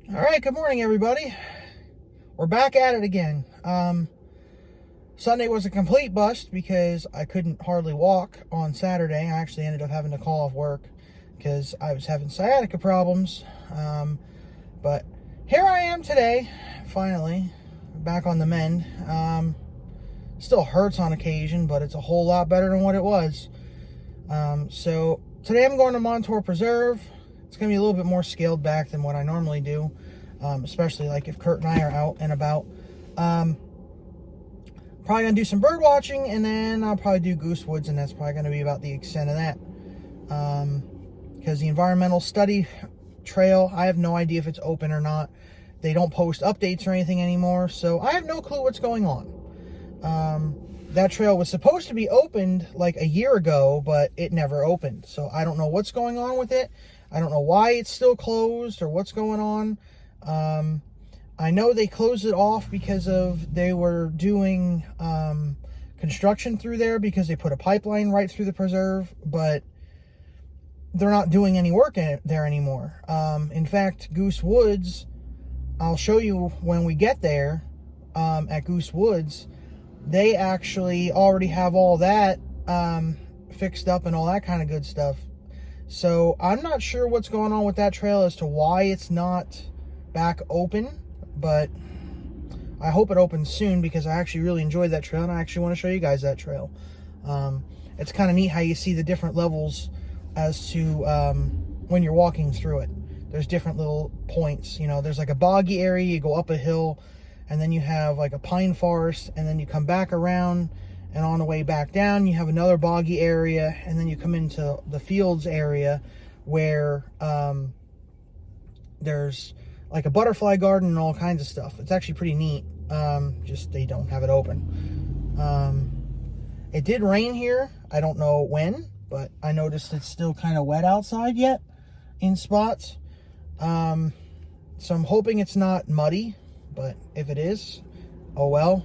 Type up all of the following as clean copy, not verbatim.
All right, good morning, everybody. We're back at it again. Sunday was a complete bust because I couldn't hardly walk on Saturday. I actually ended up having to call off work because I was having sciatica problems. But here I am today, finally, back on the mend. Still hurts on occasion, but it's a whole lot better than what it was. So today I'm going to Montour Preserve. It's going to be a little bit more scaled back than what I normally do, especially like if Kurt and I are out and about. Probably going to do some bird watching, and then I'll probably do Goose Woods, and that's probably going to be about the extent of that. Because the environmental study trail, I have no idea if it's open or not. They don't post updates or anything anymore, so I have no clue what's going on. That trail was supposed to be opened like a year ago, but it never opened. So I don't know what's going on with it. I don't know why it's still closed or what's going on. I know they closed it off because they were doing construction through there because they put a pipeline right through the preserve, but they're not doing any work in it there anymore. In fact, Goose Woods, I'll show you when we get there at Goose Woods. They actually already have all that fixed up and all that kind of good stuff. So I'm not sure what's going on with that trail as to why it's not back open, but I hope it opens soon because I actually really enjoyed that trail and I actually want to show you guys that trail. It's kind of neat how you see the different levels as to when you're walking through it. There's different little points. You know, there's like a boggy area, you go up a hill, and then you have like a pine forest, and then you come back around, and on the way back down you have another boggy area, and then you come into the fields area where there's like a butterfly garden and all kinds of stuff. It's actually pretty neat. Just they don't have it open. It did rain here. I don't know when, but I noticed it's still kind of wet outside yet in spots. So I'm hoping it's not muddy, but if it is, oh well.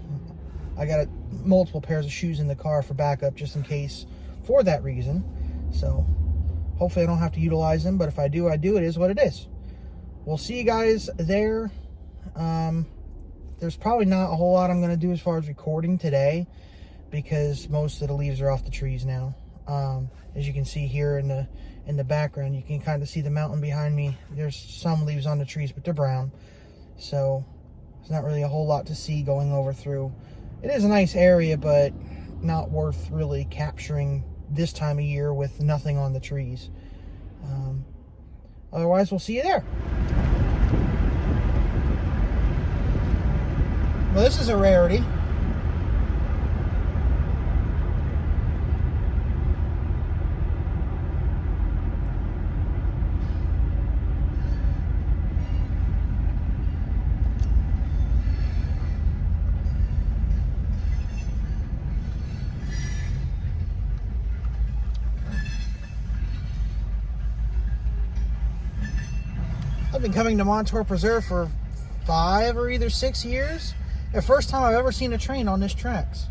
I got multiple pairs of shoes in the car for backup just in case for that reason. So hopefully I don't have to utilize them, but if I do, I do. It is what it is. We'll see you guys there. There's probably not a whole lot I'm going to do as far as recording today because most of the leaves are off the trees now. As you can see here in the background, you can kind of see the mountain behind me. There's some leaves on the trees, but they're brown. So there's not really a whole lot to see going over through. It is a nice area, but not worth really capturing this time of year with nothing on the trees. Otherwise, we'll see you there. Well, this is a rarity. I've been coming to Montour Preserve for 5 or either 6 years. The first time I've ever seen a train on this tracks.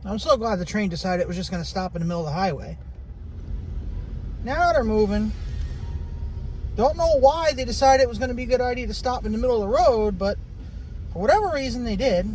I'm so glad the train decided it was just going to stop in the middle of the highway. Now they're moving. Don't know why they decided it was going to be a good idea to stop in the middle of the road, but for whatever reason they did.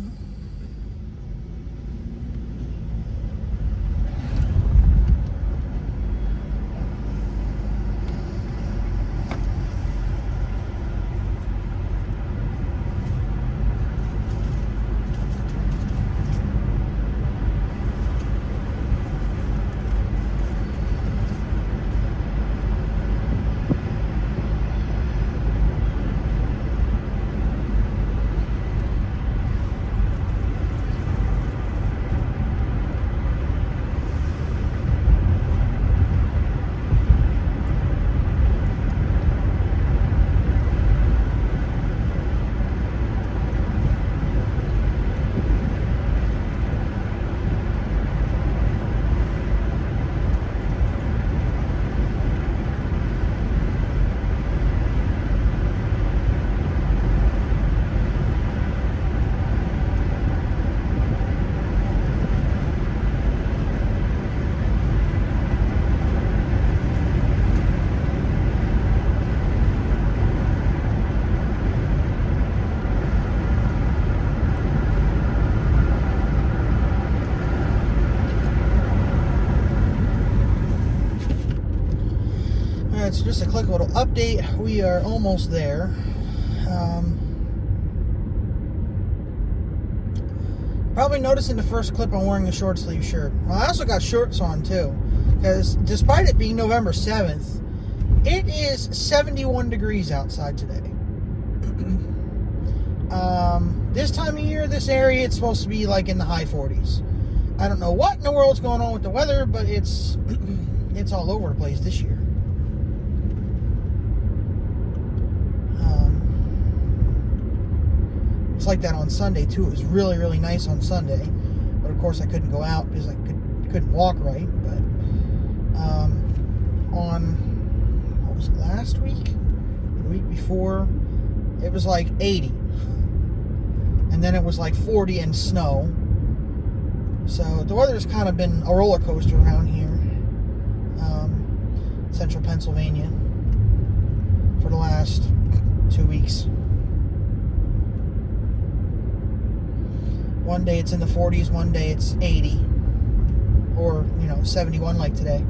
So just a quick little update. We are almost there. Probably noticed in the first clip I'm wearing a short sleeve shirt. Well, I also got shorts on too, because despite it being November 7th, it is 71 degrees outside today. This time of year, this area, it's supposed to be like in the high 40s. I don't know what in the world's going on with the weather, but it's it's all over the place this year. It's like that on Sunday too. It was really, really nice on Sunday, but of course I couldn't go out because I couldn't walk right. But on, what was it, last week, the week before, it was like 80, and then it was like 40 and snow. So the weather's kind of been a roller coaster around here, central Pennsylvania, for the last 2 weeks. One day it's in the 40s, one day it's 80, or 71 like today.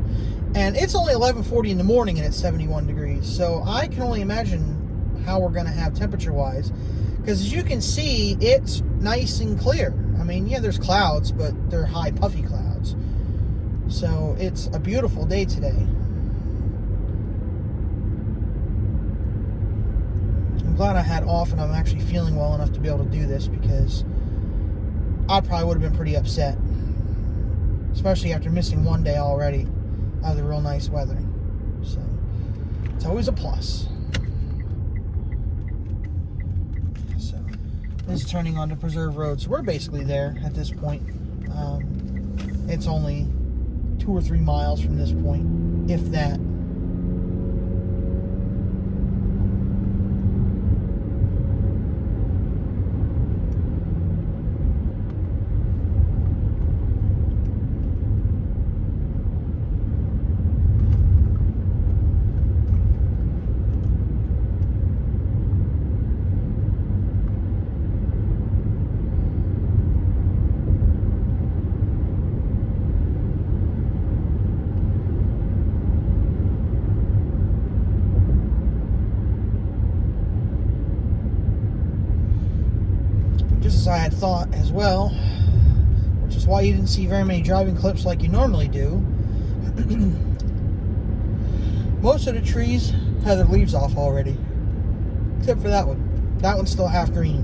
And it's only 11:40 in the morning and it's 71 degrees. So I can only imagine how we're going to have temperature-wise, because as you can see, it's nice and clear. I mean, yeah, there's clouds, but they're high, puffy clouds. So it's a beautiful day today. I'm glad I had off and I'm actually feeling well enough to be able to do this, because I probably would have been pretty upset, especially after missing one day already of the real nice weather. So it's always a plus. So this is turning onto Preserve Road, so we're basically there at this point. It's only 2 or 3 miles from this point, if that. As I had thought as well, which is why you didn't see very many driving clips like you normally do. Most of the trees had their leaves off already, except for that one. That one's still half green.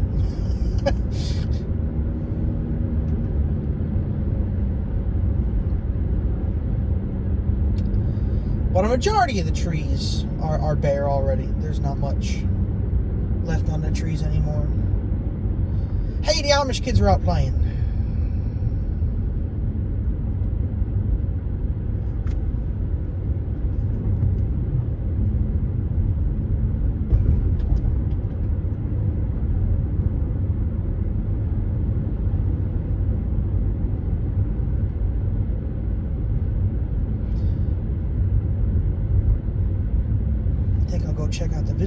But a majority of the trees are bare already. There's not much left on the trees anymore. Hey, the Amish kids are out playing.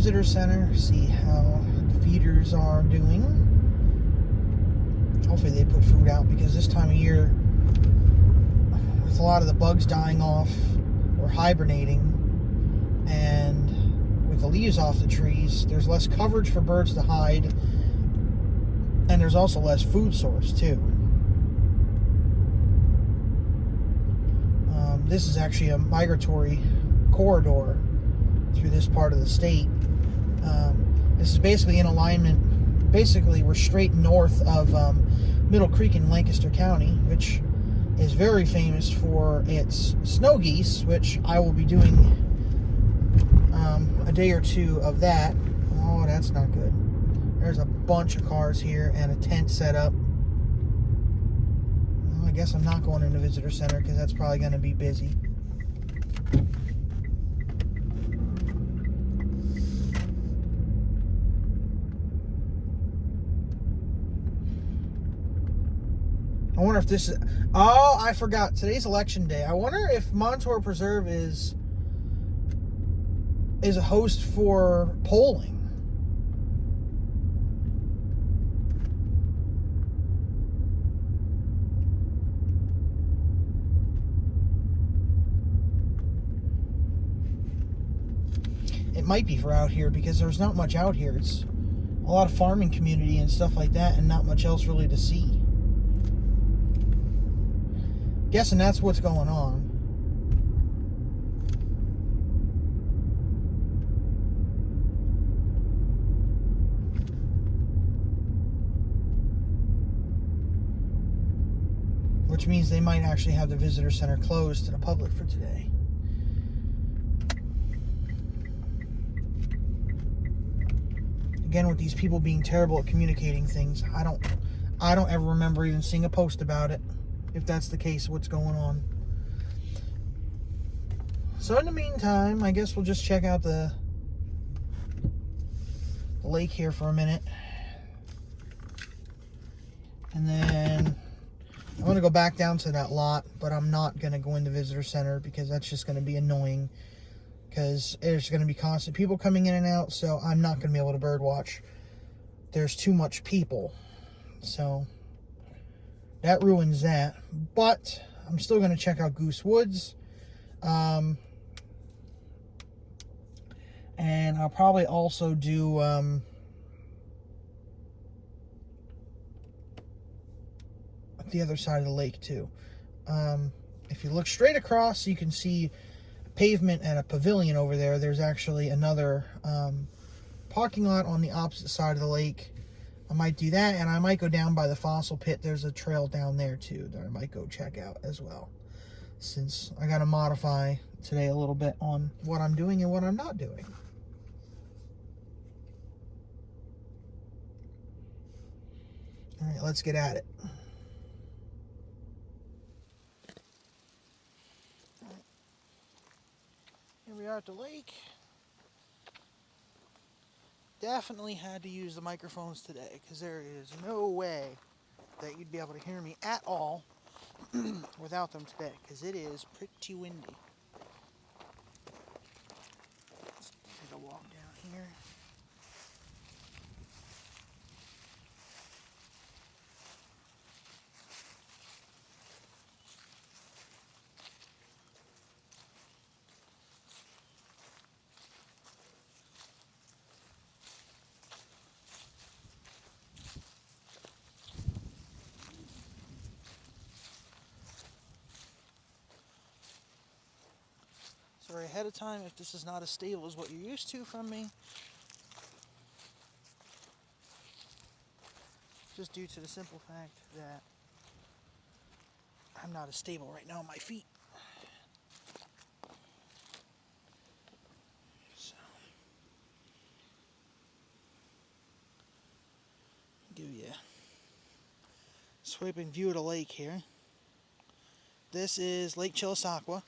visitor center, see how the feeders are doing. Hopefully they put food out, because this time of year, with a lot of the bugs dying off or hibernating, and with the leaves off the trees, there's less coverage for birds to hide, and there's also less food source too. This is actually a migratory corridor through this part of the state. This is basically in alignment. Basically, we're straight north of Middle Creek in Lancaster County, which is very famous for its snow geese, which I will be doing a day or two of that. Oh, that's not good. There's a bunch of cars here and a tent set up. Well, I guess I'm not going into visitor center because that's probably going to be busy. I wonder if this is... Oh, I forgot. Today's election day. I wonder if Montour Preserve is a host for polling. It might be for out here, because there's not much out here. It's a lot of farming community and stuff like that, and not much else really to see. Guessing that's what's going on. Which means they might actually have the visitor center closed to the public for today. Again, with these people being terrible at communicating things, I don't ever remember even seeing a post about it. If that's the case, what's going on. So in the meantime, I guess we'll just check out the lake here for a minute. And then I'm going to go back down to that lot, but I'm not going to go into visitor center because that's just going to be annoying, because there's going to be constant people coming in and out, so I'm not going to be able to bird watch. There's too much people. So that ruins that. But I'm still going to check out Goose Woods. And I'll probably also do the other side of the lake too. If you look straight across, you can see pavement and a pavilion over there. There's actually another parking lot on the opposite side of the lake. I might do that, and I might go down by the fossil pit. There's a trail down there too that I might go check out as well, since I got to modify today a little bit on what I'm doing and what I'm not doing. All right, let's get at it. Here we are at the lake. Definitely had to use the microphones today, because there is no way that you'd be able to hear me at all without them today, because it is pretty windy. Let's take a walk down here. Sorry ahead of time if this is not as stable as what you're used to from me. Just due to the simple fact that I'm not as stable right now on my feet. So, give you a sweeping view of the lake here. This is Lake Chilisauqua,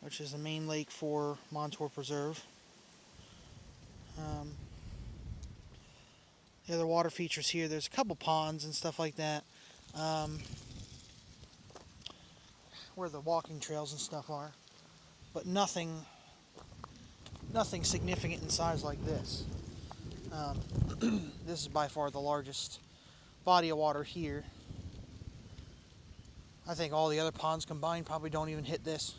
which is the main lake for Montour Preserve. The other water features here, there's a couple ponds and stuff like that, where the walking trails and stuff are, but nothing nothing significant in size like this. This is by far the largest body of water here. I think all the other ponds combined probably don't even hit this.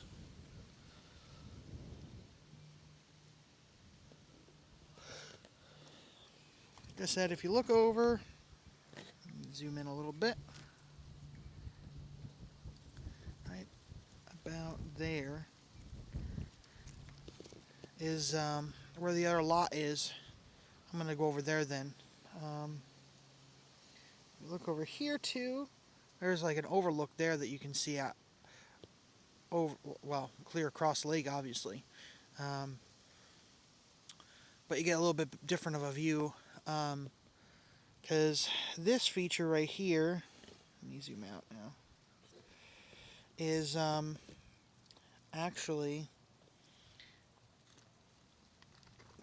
Like I said, if you look over, zoom in a little bit, right about there is where the other lot is. I'm going to go over there then. Look over here too. There's like an overlook there that you can see out over, well, clear across the lake, obviously. But you get a little bit different of a view because this feature right here, let me zoom out now, is actually,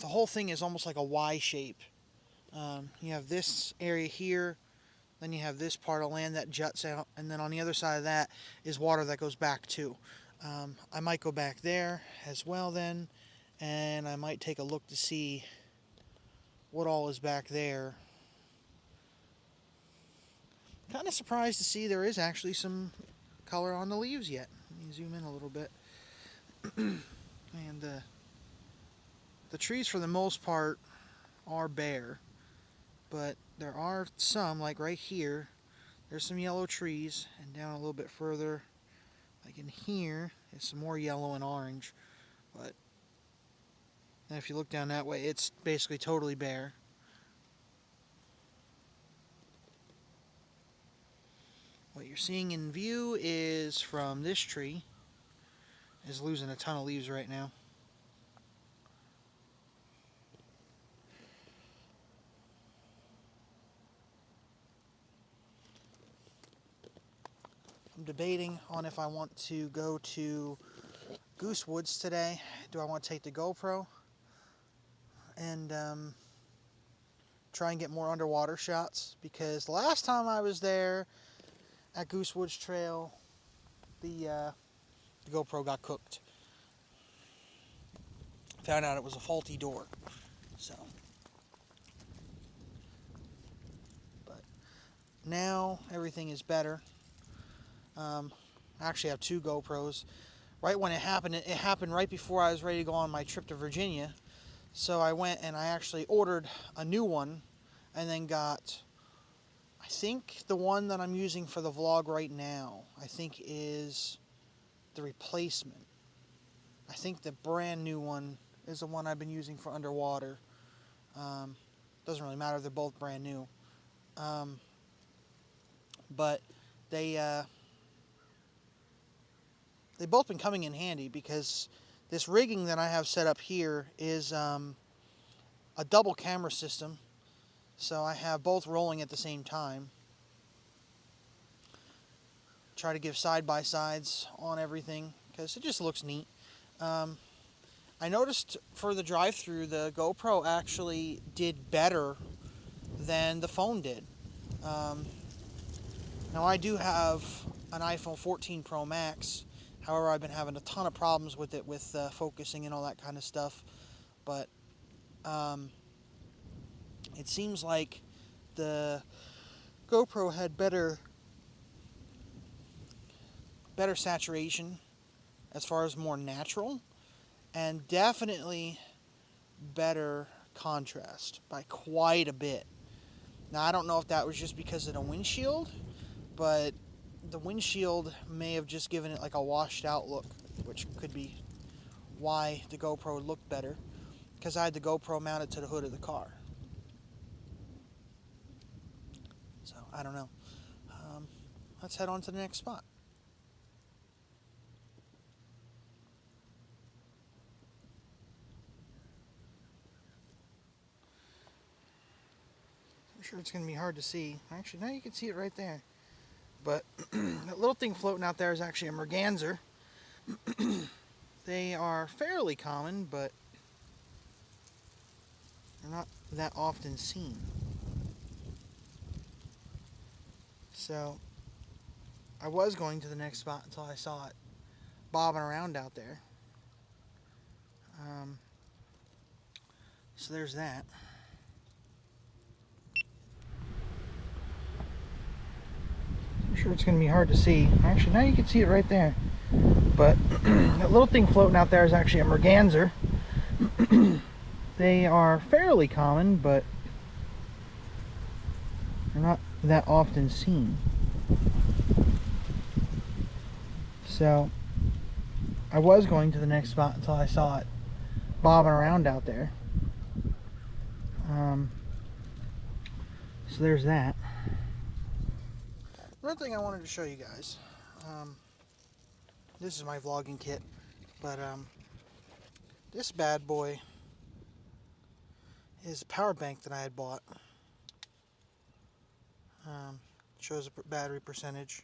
the whole thing is almost like a Y shape. You have this area here, then you have this part of land that juts out, and then on the other side of that is water that goes back too. I might go back there as well then, and I might take a look to see what all is back there. Kind of surprised to see there is actually some color on the leaves yet. Let me zoom in a little bit. And the trees for the most part are bare, but there are some, like right here, there's some yellow trees, and down a little bit further, like in here, is some more yellow and orange. But if you look down that way, it's basically totally bare. What you're seeing in view is from this tree, is losing a ton of leaves right now. I'm debating on if I want to go to Goose Woods today. Do I want to take the GoPro and try and get more underwater shots? Because the last time I was there at Goose Woods Trail, the GoPro got cooked. Found out it was a faulty door. So, but now everything is better. I actually have two GoPros. Right when it happened right before I was ready to go on my trip to Virginia. So I went and I actually ordered a new one, and then got, I think the one that I'm using for the vlog right now, I think is the replacement. I think the brand new one is the one I've been using for underwater. Doesn't really matter, they're both brand new. But they've both been coming in handy, because this rigging that I have set up here is a double camera system. So I have both rolling at the same time. Try to give side-by-sides on everything, because it just looks neat. I noticed for the drive-through, the GoPro actually did better than the phone did. Now I do have an iPhone 14 Pro Max. However, I've been having a ton of problems with it, with focusing and all that kind of stuff. But it seems like the GoPro had better saturation, as far as more natural, and definitely better contrast by quite a bit. Now, I don't know if that was just because of the windshield, but the windshield may have just given it like a washed out look, which could be why the GoPro looked better, because I had the GoPro mounted to the hood of the car. So, I don't know. Let's head on to the next spot. I'm sure it's going to be hard to see. Actually, now you can see it right there. But that little thing floating out there is actually a merganser. They are fairly common, but they're not that often seen. So I was going to the next spot until I saw it bobbing around out there. So there's that. I'm sure it's going to be hard to see. Actually, now you can see it right there. But that little thing floating out there is actually a merganser. They are fairly common, but they're not that often seen. So I was going to the next spot until I saw it bobbing around out there. So there's that. Another thing I wanted to show you guys. This is my vlogging kit, but this bad boy is a power bank that I had bought. Shows a battery percentage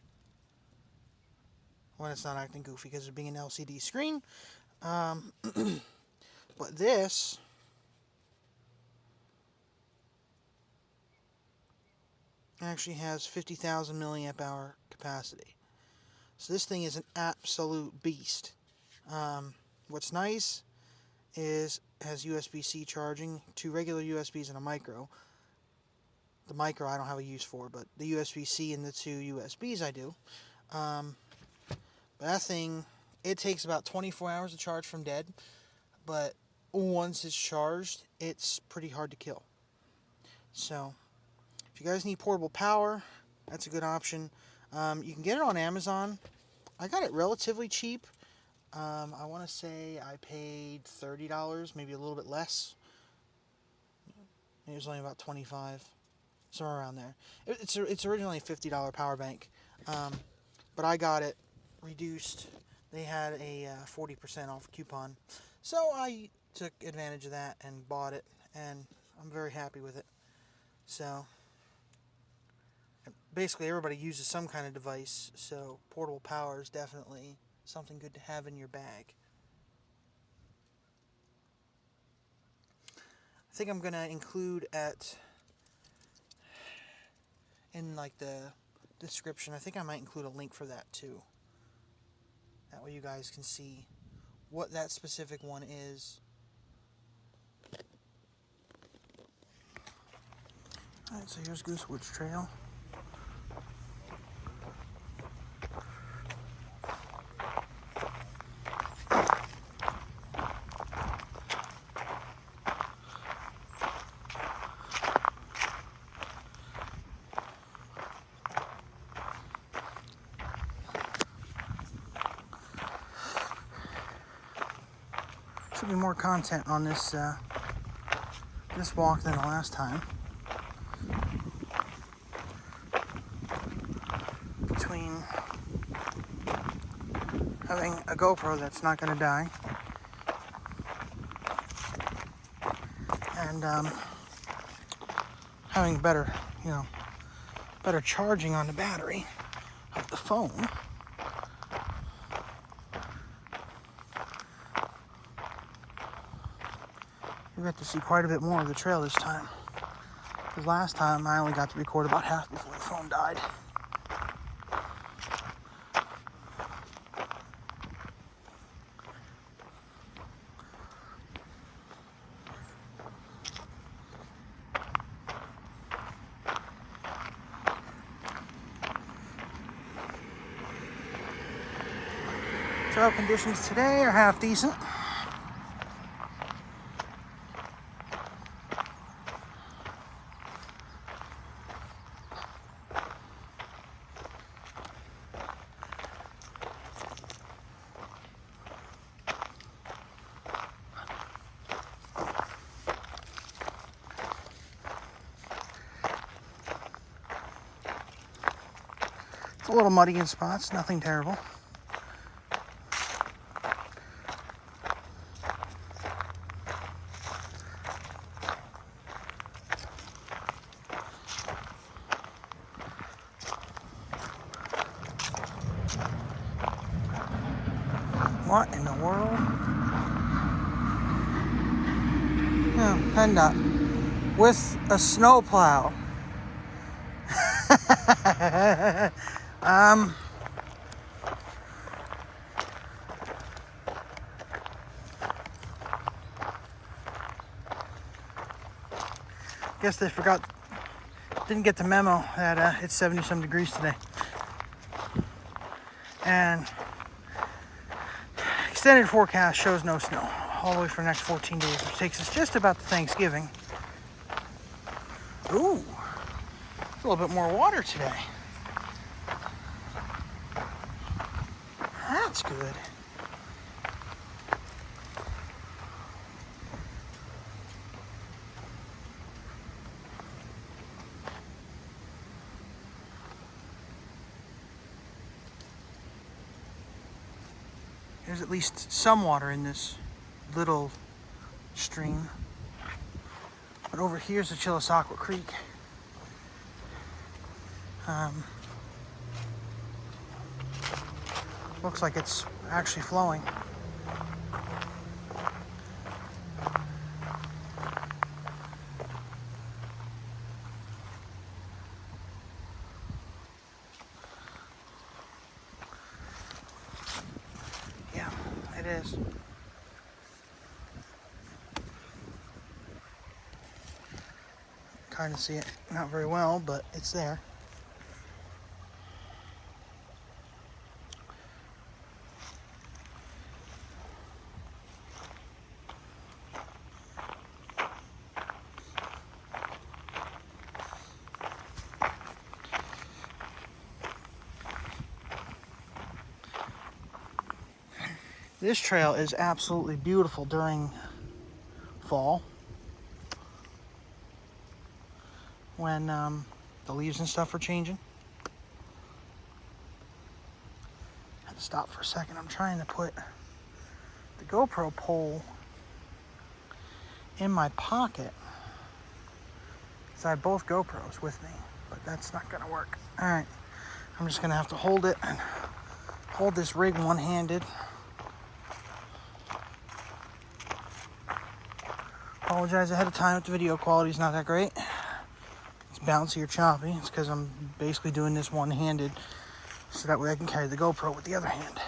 when it's not acting goofy because of being an LCD screen. But this actually has 50,000 milliamp hour capacity. So this thing is an absolute beast. What's nice is it has USB-C charging, 2 regular USBs and a micro. The micro I don't have a use for, but the USB-C and the 2 USBs I do. But that thing, it takes about 24 hours to charge from dead, but once it's charged, it's pretty hard to kill. So if you guys need portable power, that's a good option. You can get it on Amazon. I got it relatively cheap. I want to say I paid $30, maybe a little bit less. It was only about $25, somewhere around there. It's originally a $50 power bank, but I got it reduced. They had a 40% off coupon, so I took advantage of that and bought it, and I'm very happy with it. So basically everybody uses some kind of device, so portable power is definitely something good to have in your bag. I think I'm going to include in like the description, I think I might include a link for that too. That way you guys can see what that specific one is. Alright, so here's Goosewood's trail. Should be more content on this this walk than the last time. Between having a GoPro that's not going to die and having better charging on the battery of the phone. We got to see quite a bit more of the trail this time. Because last time I only got to record about half before the phone died. Trail conditions today are half decent. It's a little muddy in spots, nothing terrible. What in the world? Yeah, PennDOT with a snowplow. Guess they didn't get the memo that it's 70-some degrees today. And extended forecast shows no snow all the way for the next 14 days, which takes us just about to Thanksgiving. Ooh, a little bit more water today. That's good. There's at least some water in this little stream. But over here's the Chilisauqua Creek. Looks like it's actually flowing. Yeah, it is. Kind of see it, not very well, but it's there. This trail is absolutely beautiful during fall, when the leaves and stuff are changing. I had to stop for a second. I'm trying to put the GoPro pole in my pocket because I have both GoPros with me, but that's not going to work. All right, I'm just going to have to hold it and hold this rig one-handed. Apologize ahead of time if the video quality is not that great. It's bouncy or choppy. It's because I'm basically doing this one-handed so that way I can carry the GoPro with the other hand.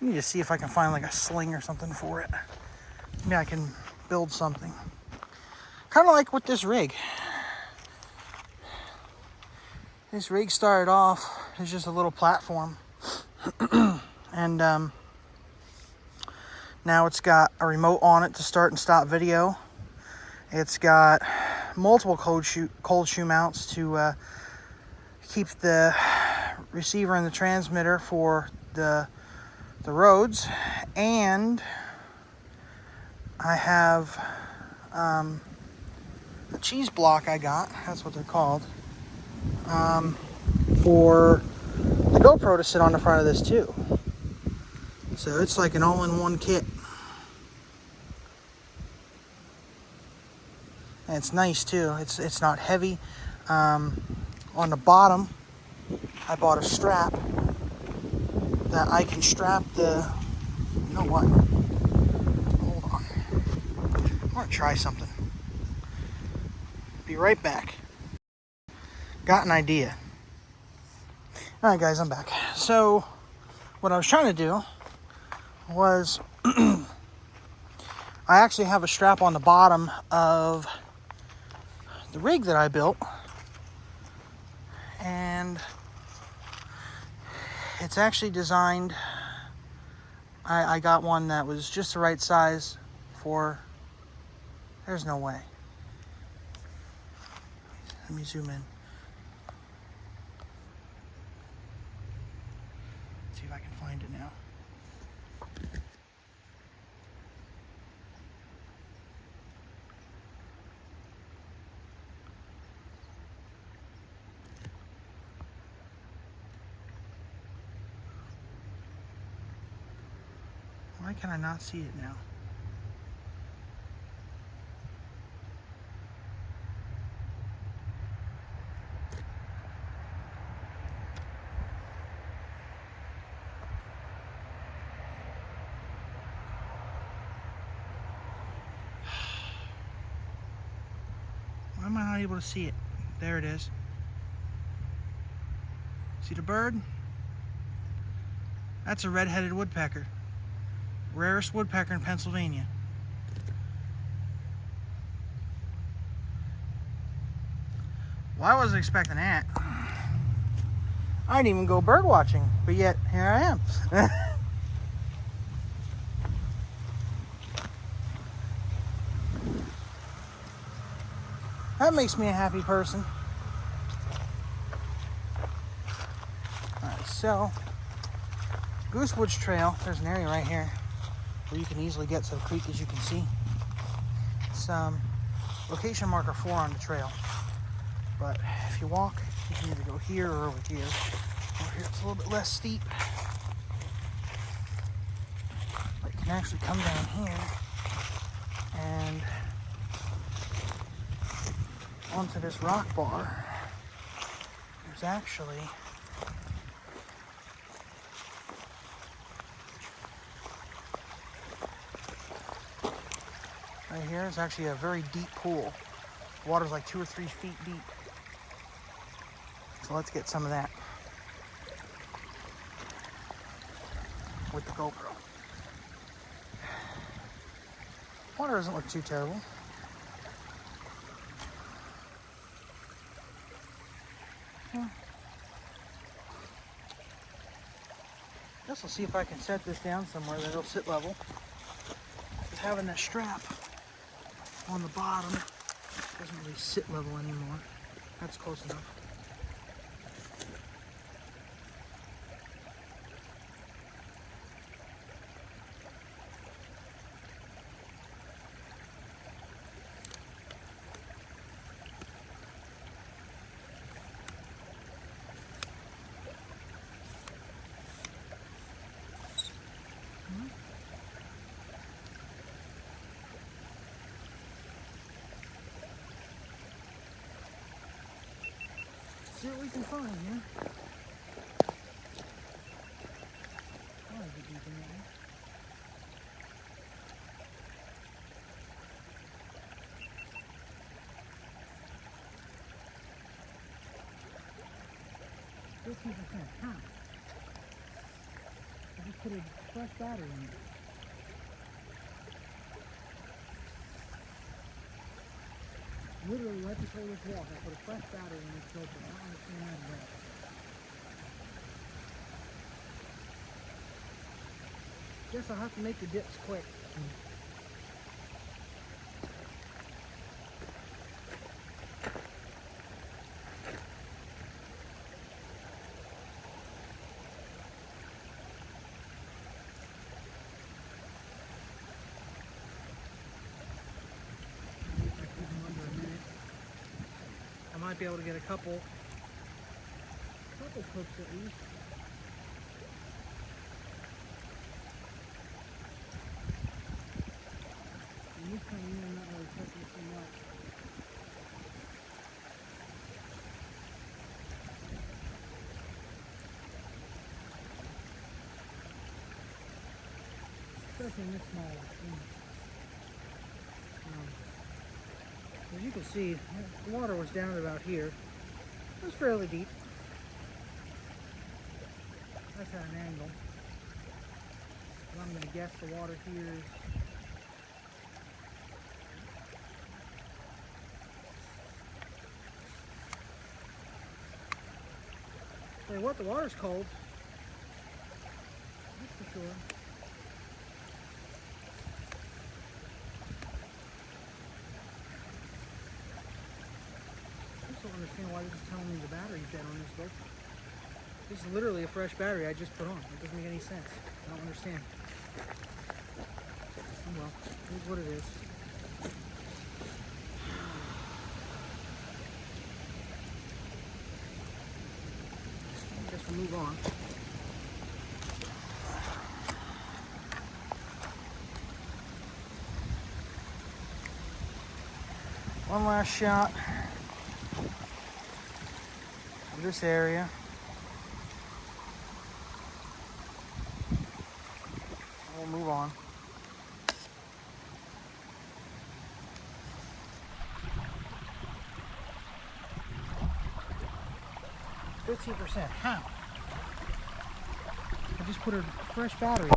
I need to see if I can find like a sling or something for it. Maybe I can build something. Kind of like with this rig. This rig started off as just a little platform. And now it's got a remote on it to start and stop video. It's got multiple cold shoe mounts to keep the receiver and the transmitter for the roads. And I have a cheese block I got, that's what they're called, for the GoPro to sit on the front of this too. So it's like an all-in-one kit. And it's nice too. It's not heavy. On the bottom, I bought a strap that I can strap the. You know what? Hold on. I want to try something. Be right back. Got an idea. Alright guys, I'm back. So, what I was trying to do was, I actually have a strap on the bottom of the rig that I built. And it's actually designed, I got one that was just the right size for, there's no way. Let me zoom in. See if I can find it now. Why can I not see it now? Why am I not able to see it? There it is. See the bird? That's a red-headed woodpecker. Rarest woodpecker in Pennsylvania. Well, I wasn't expecting that. I didn't even go bird watching, but yet here I am. That makes me a happy person. Alright, so Goosewoods Trail, there's an area right here where you can easily get to the creek, as you can see. It's location marker 4 on the trail. But if you walk, you can either go here or over here. Over here it's a little bit less steep. But you can actually come down here and onto this rock bar. There's actually right here is actually a very deep pool. The water's like 2 or 3 feet deep. So let's get some of that with the GoPro. Water doesn't look too terrible. I guess I'll see if I can set this down somewhere that it'll sit level. Because having that strap on the bottom doesn't really sit level anymore. That's close enough. See what we can find here. Oh, good deep in there. Huh? I just put a fresh battery in it. Literally right before this walk, I put a fresh battery in this filter. I don't understand that at all. Guess I'll have to make the dips quick. I might be able to get a couple hooks at least. And this time I'm not really touching it so much. Especially in this small one. As you can see, the water was down about here. It was fairly deep. That's at an angle. But I'm going to guess the water here is tell you what, the water's cold. That's for sure. I don't understand why this is telling me the battery's dead on this book. This is literally a fresh battery I just put on. It doesn't make any sense. I don't understand. Oh well, here's what it is. I guess we'll move on. One last shot of this area. We'll move on. $15%. How? I just put a fresh battery.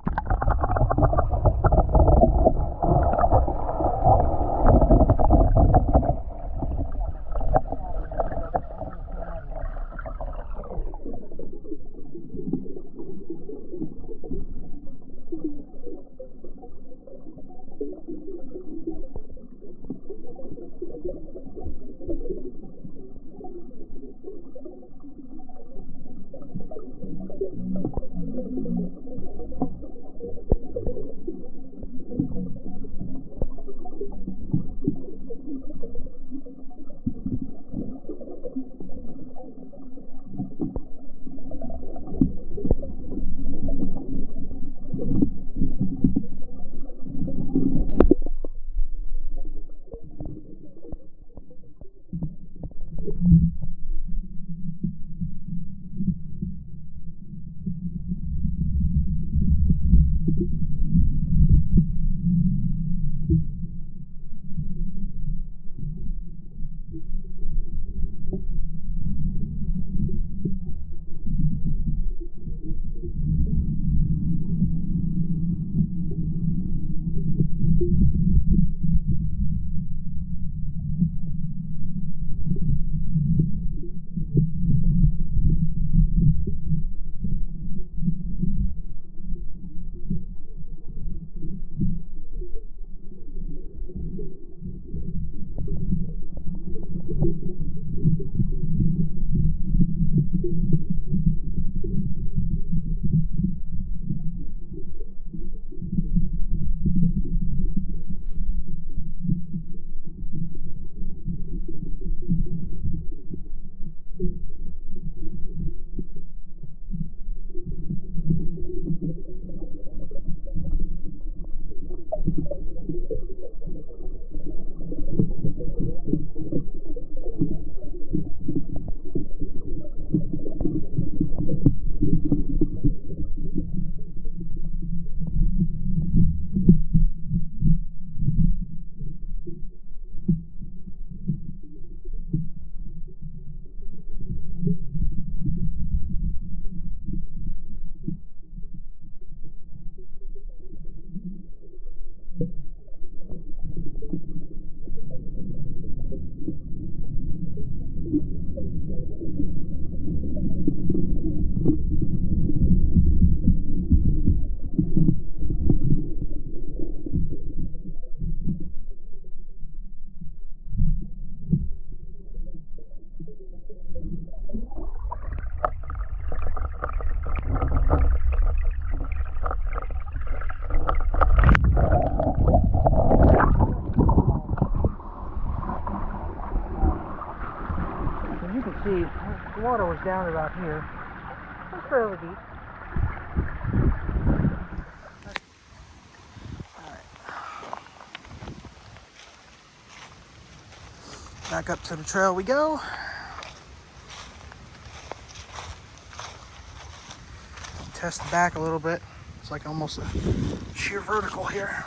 See, the water was down about here. It's fairly deep. Back up to the trail we go. Test the back a little bit. It's like almost a sheer vertical here.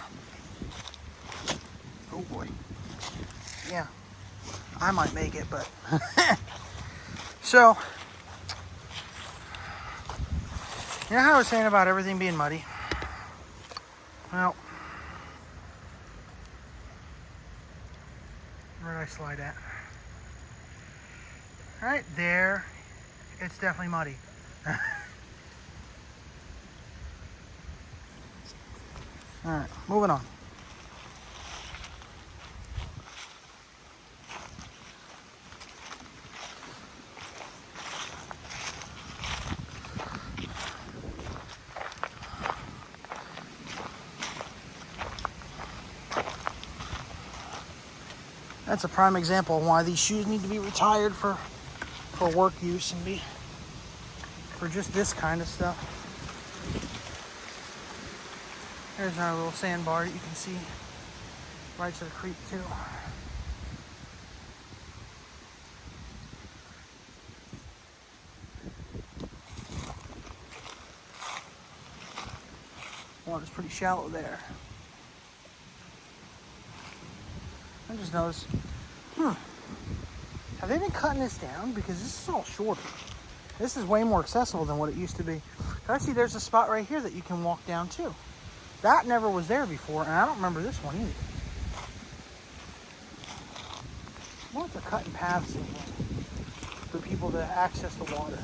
Oh boy. Yeah, I might make it, but so, you know how I was saying about everything being muddy? Well, where did I slide at? Right there. It's definitely muddy. Alright, moving on. That's a prime example of why these shoes need to be retired for work use and be for just this kind of stuff. There's our little sandbar that you can see right to the creek too. Water's pretty shallow there. I just noticed, have they been cutting this down? Because this is all shorter. This is way more accessible than what it used to be. I see there's a spot right here that you can walk down too. That never was there before, and I don't remember this one either. I wonder if they're cutting paths in here for people to access the water.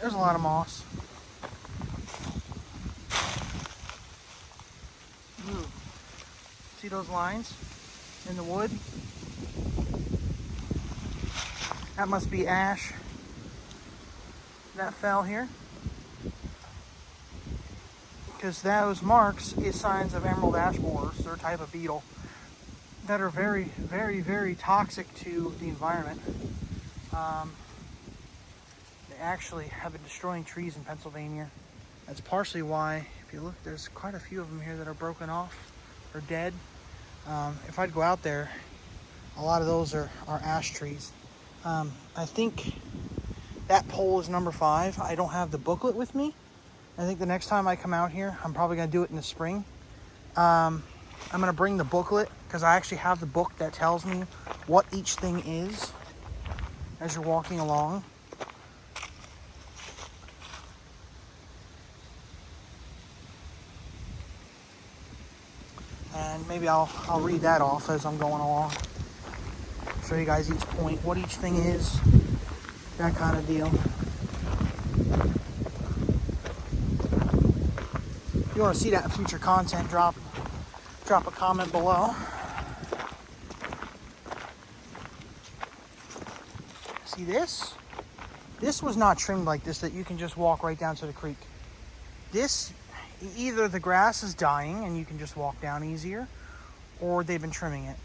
There's a lot of moss. Ooh. See those lines in the wood? That must be ash that fell here. Because those marks is signs of emerald ash borers. They're a type of beetle that are very, very, very toxic to the environment. They actually have been destroying trees in Pennsylvania. That's partially why, if you look, there's quite a few of them here that are broken off or dead. If I'd go out there, a lot of those are ash trees. I think that pole is number 5. I don't have the booklet with me. I think the next time I come out here, I'm probably going to do it in the spring. I'm going to bring the booklet because I actually have the book that tells me what each thing is as you're walking along. And maybe I'll read that off as I'm going along. Show you guys each point, what each thing is, that kind of deal. If you want to see that in future content, drop a comment below. See this? This was not trimmed like this, that you can just walk right down to the creek. This, either the grass is dying and you can just walk down easier, or they've been trimming it.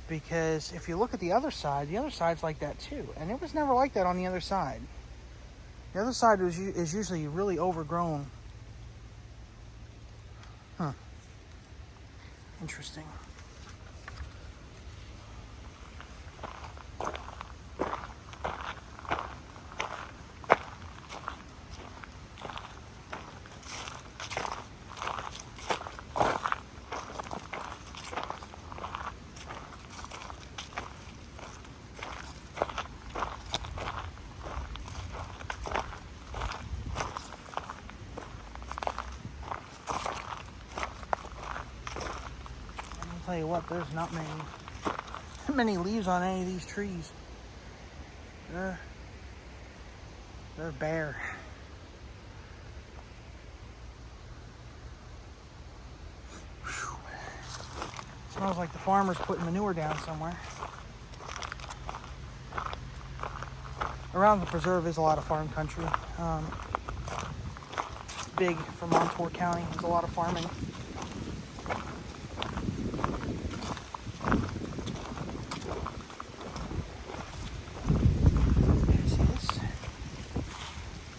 Because if you look at the other side's like that too. And it was never like that on the other side. The other side is usually really overgrown. Huh. Interesting. Tell you what, there's not many leaves on any of these trees. They're bare. Whew. Smells like the farmer's putting manure down somewhere. Around the preserve is a lot of farm country. Big for Montour County. There's a lot of farming.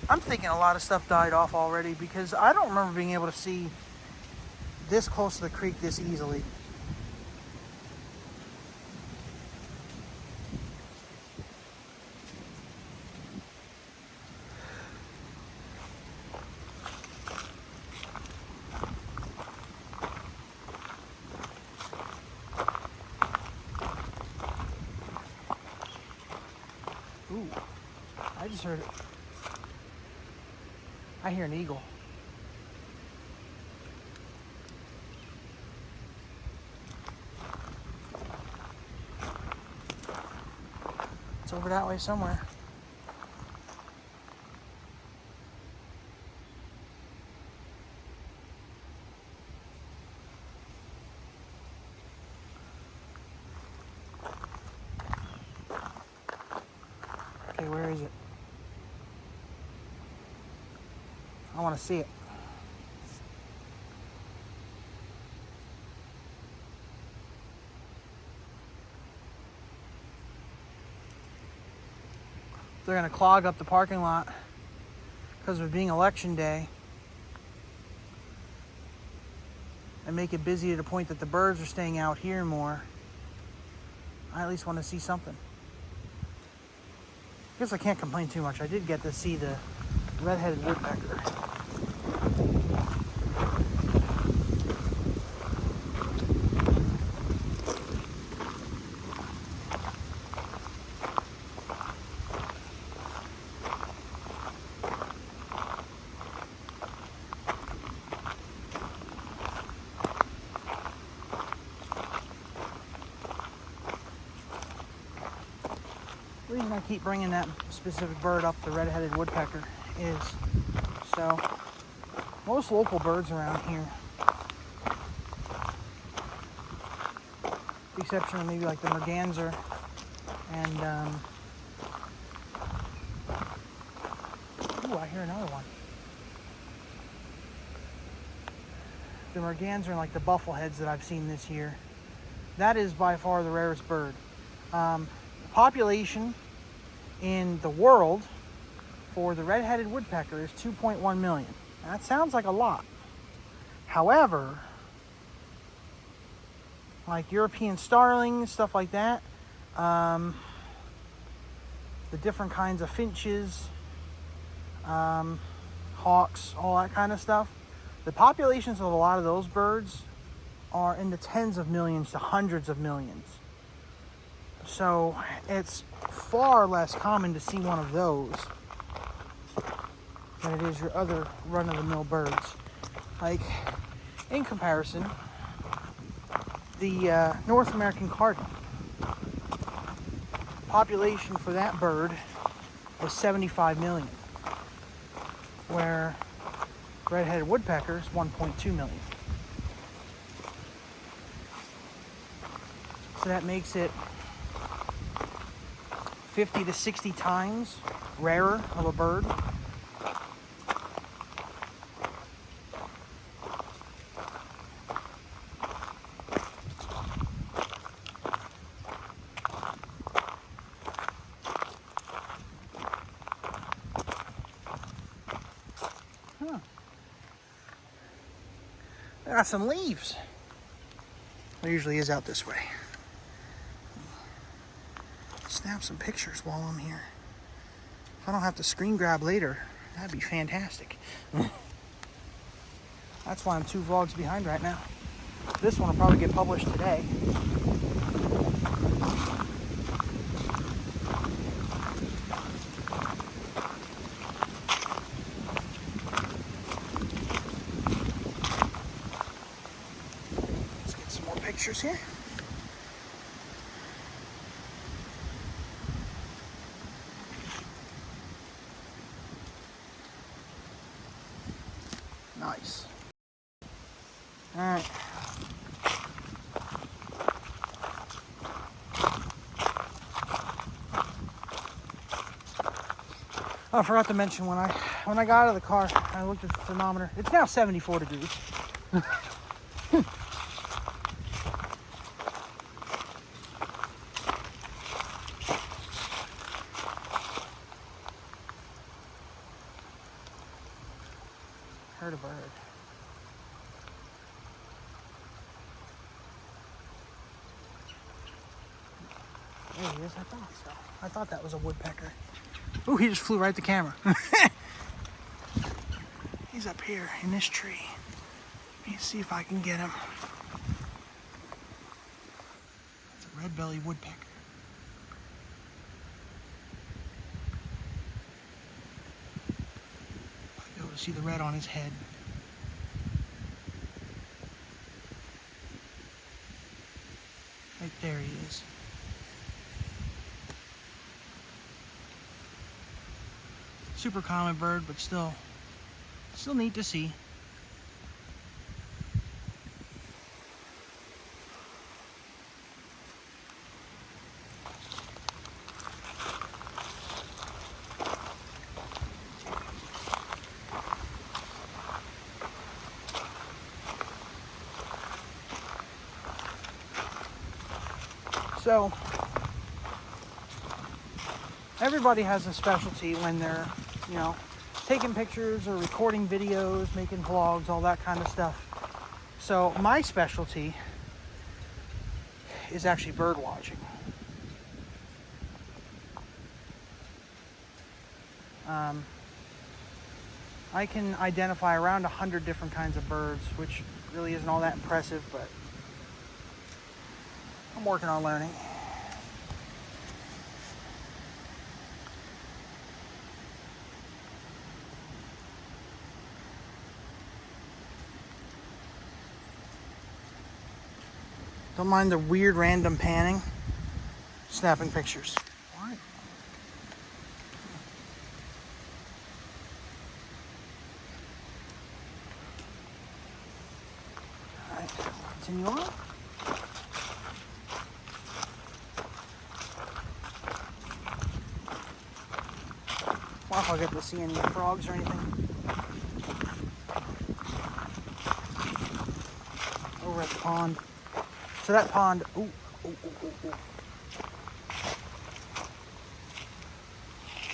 I'm thinking a lot of stuff died off already because I don't remember being able to see this close to the creek this easily. Ooh, I just heard it. I hear an eagle. It's over that way somewhere. Okay, where is it? I want to see it. They're going to clog up the parking lot because of it being election day. and make it busy to the point that the birds are staying out here more, I at least want to see something. I guess I can't complain too much. I did get to see the red-headed woodpecker. The reason I keep bringing that specific bird up, the red-headed woodpecker, is so most local birds around here, with the exception of maybe like the merganser and ooh, I hear another one. The merganser and like the buffleheads that I've seen this year, that is by far the rarest bird. The population in the world for the red-headed woodpecker is 2.1 million. That sounds like a lot. However, like European starlings, stuff like that, the different kinds of finches, hawks, all that kind of stuff, the populations of a lot of those birds are in the tens of millions to hundreds of millions. So it's far less common to see one of those than it is your other run-of-the-mill birds. Like, in comparison, the North American cardinal, population for that bird was 75 million, where red-headed woodpecker is 1.2 million. So that makes it 50 to 60 times rarer of a bird. Huh. I got some leaves. There usually is out this way. Snap some pictures while I'm here. If I don't have to screen grab later, that'd be fantastic. That's why I'm 2 vlogs behind right now. This one will probably get published today. Let's get some more pictures here. Nice. All right. Oh, I forgot to mention when I got out of the car, I looked at the thermometer. It's now 74 degrees. Heard a bird. There he is. I thought so. I thought that was a woodpecker. Ooh, he just flew right at the camera. He's up here in this tree. Let me see if I can get him. It's a red-bellied woodpecker. I'll be able to see the red on his head. Right there he is. Super common bird, but still neat to see. So everybody has a specialty when they're, taking pictures or recording videos, making vlogs, all that kind of stuff. So my specialty is actually bird watching. I can identify around 100 different kinds of birds, which really isn't all that impressive, but I'm working on learning. Don't mind the weird random panning. Snapping pictures. What? Alright, continue on. I don't know if I'll get to see any frogs or anything. Over at the pond. So that pond, ooh. Let's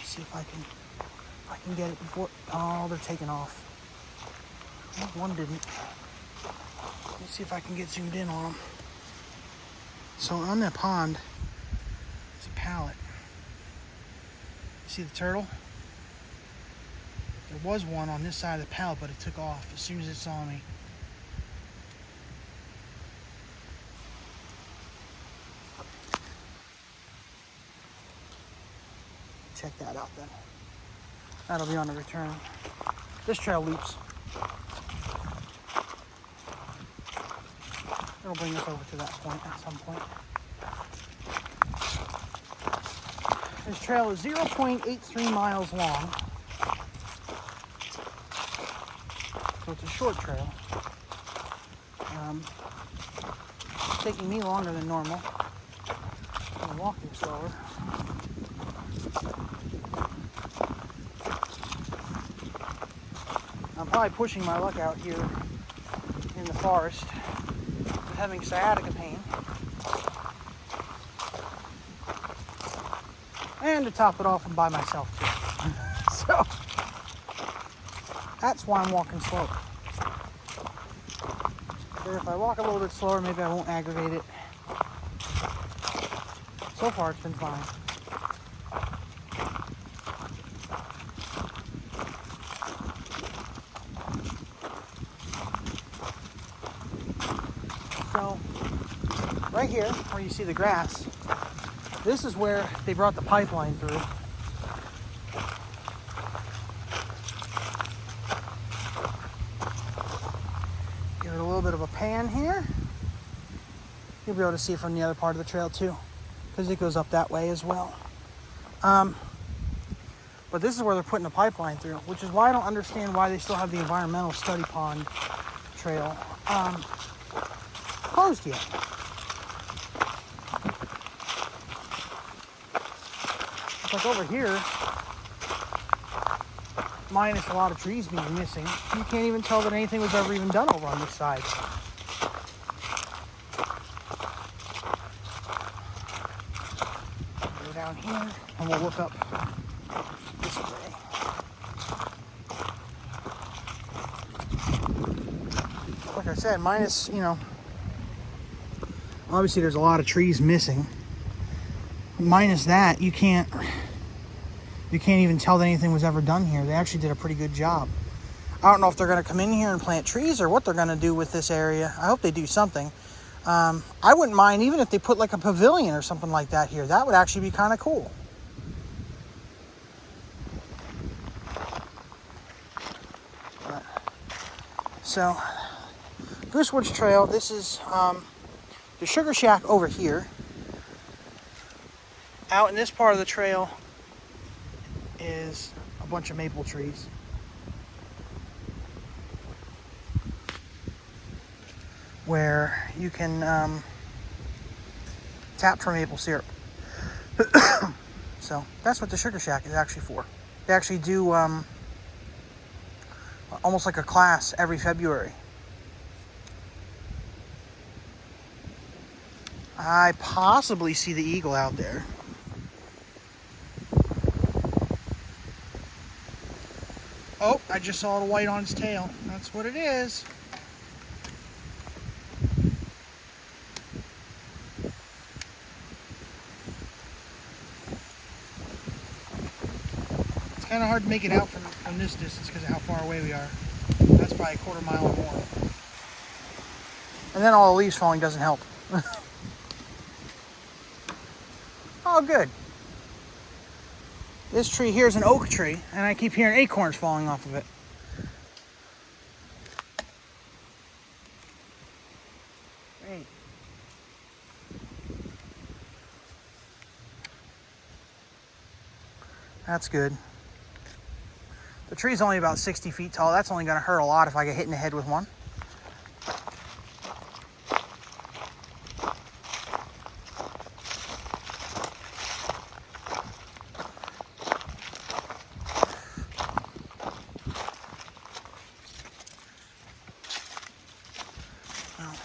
see if I can get it before, oh, they're taking off. One didn't. Let's see if I can get zoomed in on them. So on that pond, there's a pallet. See the turtle? There was one on this side of the pallet, but it took off as soon as it saw me. Check that out then. That'll be on the return. This trail loops. It'll bring us over to that point at some point. This trail is 0.83 miles long. So it's a short trail. It's taking me longer than normal. I'm walking slower. I'm probably pushing my luck out here in the forest with having sciatica pain. And to top it off, I'm by myself too. So that's why I'm walking slow. But if I walk a little bit slower, maybe I won't aggravate it. So far, it's been fine. So, right here, where you see the grass, this is where they brought the pipeline through. Give it a little bit of a pan here. You'll be able to see it from the other part of the trail too, because it goes up that way as well. But this is where they're putting the pipeline through, which is why I don't understand why they still have the environmental study pond trail closed yet. It's like over here, minus a lot of trees being missing, you can't even tell that anything was ever even done over on this side. Go down here and we'll look up this way. Like I said, minus, obviously there's a lot of trees missing. Minus that, you can't even tell that anything was ever done here. They actually did a pretty good job. I don't know if they're going to come in here and plant trees or what they're going to do with this area. I hope they do something. I wouldn't mind even if they put like a pavilion or something like that here. That would actually be kind of cool. So, Goosewoods Trail, this is the Sugar Shack over here. Out in this part of the trail is a bunch of maple trees. Where you can tap for maple syrup. So that's what the Sugar Shack is actually for. They actually do almost like a class every February. I possibly see the eagle out there. Oh, I just saw the white on its tail. That's what it is. Kind of hard to make it out from this distance because of how far away we are. That's probably a quarter mile or more. And then all the leaves falling doesn't help. Oh, good. This tree here is an oak tree, and I keep hearing acorns falling off of it. Great. That's good. The tree's only about 60 feet tall. That's only going to hurt a lot if I get hit in the head with one. I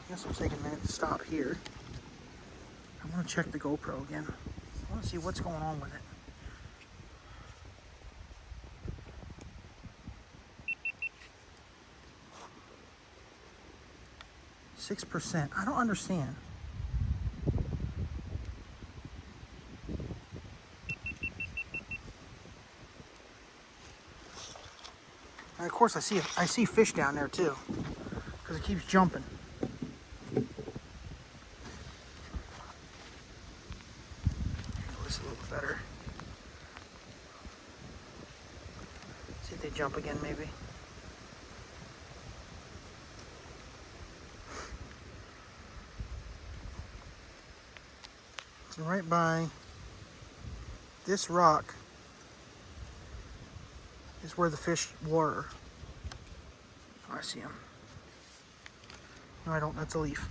guess we'll take a minute to stop here. I want to check the GoPro again. I want to see what's going on with it. %. I don't understand. And of course, I see fish down there too, because it keeps jumping. This a little better. See if they jump again, maybe. So right by this rock is where the fish were. Oh, I see them. No, I don't. That's a leaf.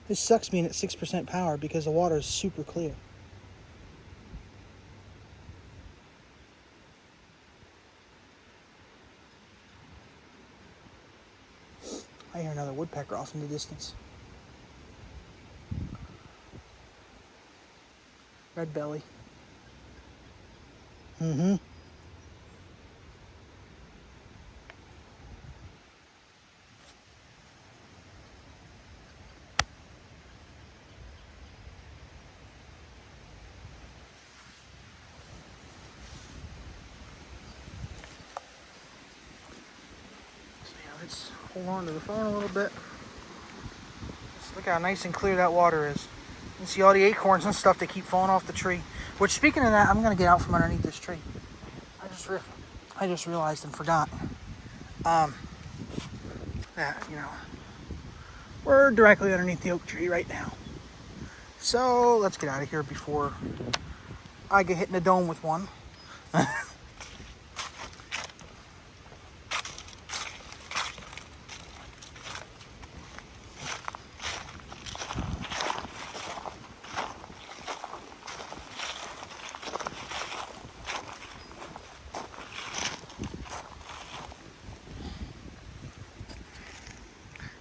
This sucks being at 6% power because the water is super clear. I hear another woodpecker off in the distance. Red belly. Mm-hmm. Let's hold on to the phone a little bit. Just look how nice and clear that water is. You can see all the acorns and stuff that keep falling off the tree. Which, speaking of that, I'm going to get out from underneath this tree. I just realized and forgot that, you know, we're directly underneath the oak tree right now. So let's get out of here before I get hit in the dome with one.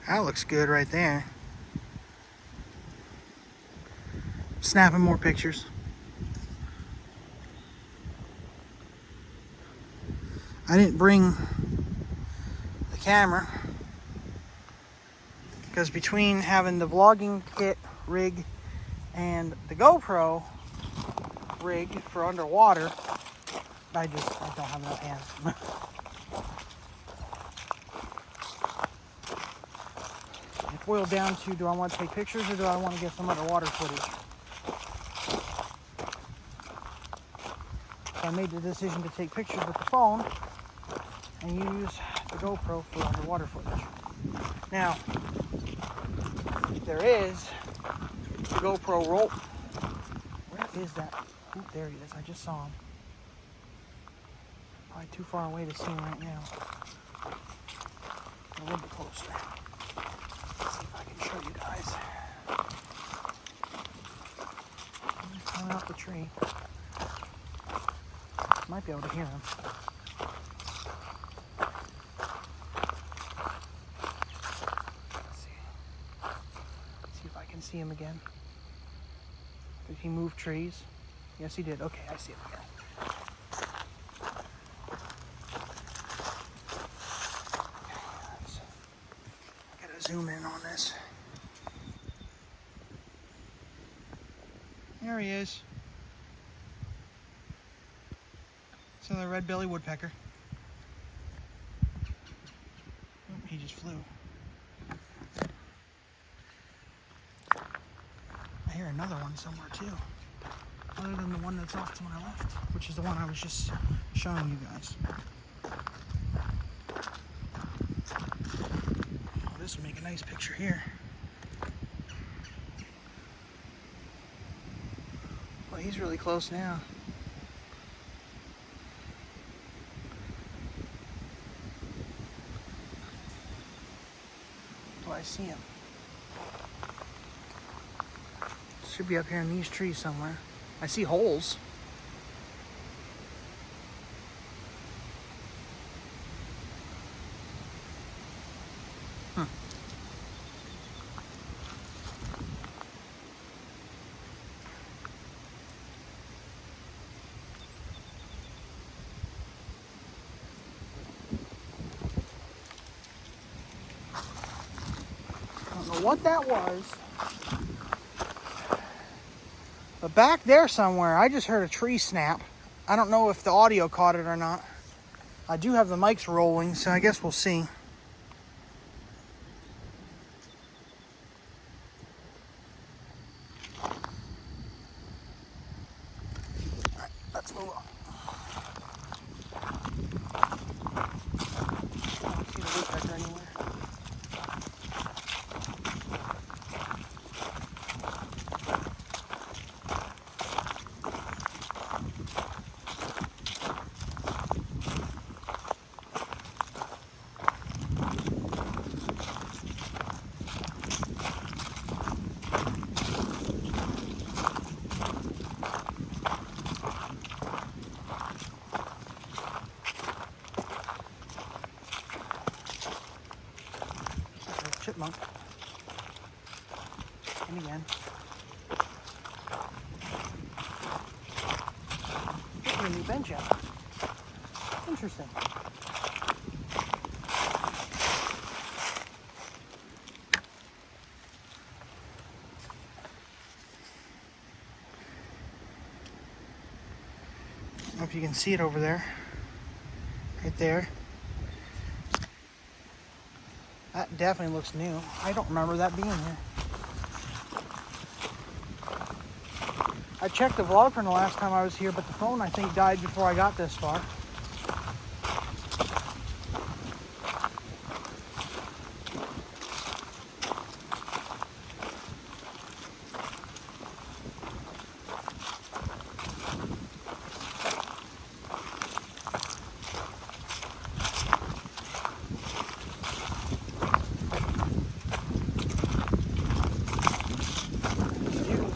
That looks good right there. Snapping more pictures. I didn't bring the camera because between having the vlogging kit rig and the GoPro rig for underwater, I don't have enough hands. It boiled down to, do I want to take pictures or do I want to get some underwater footage? So I made the decision to take pictures with the phone and use the GoPro for underwater footage. Now, there is the GoPro roll. Where is that? Oh, there he is. I just saw him. Probably too far away to see him right now. A little bit closer. Let's see if I can show you guys. He's coming off the tree. Might be able to hear him. Let's see. See if I can see him again. Did he move trees? Yes, he did. Okay, I see him again. zoom in on this. There he is. It's another red-bellied woodpecker. Oh, he just flew. I hear another one somewhere too, other than the one that's off to my left, which is the one I was just showing you guys. Oh, this will make a nice picture here. Well, he's really close now. Do I see him? Should be up here in these trees somewhere. I see holes. I don't know what that was. But back there somewhere, I just heard a tree snap. I don't know if the audio caught it or not. I do have the mics rolling, so I guess we'll see. Alright, let's move on. I don't see the woodpecker anywhere. Chipmunk. And again. Putting a new bench out. Interesting. I don't know if you can see it over there. Right there. That definitely looks new. I don't remember that being here. I checked the vlogger the last time I was here, but the phone I think died before I got this far.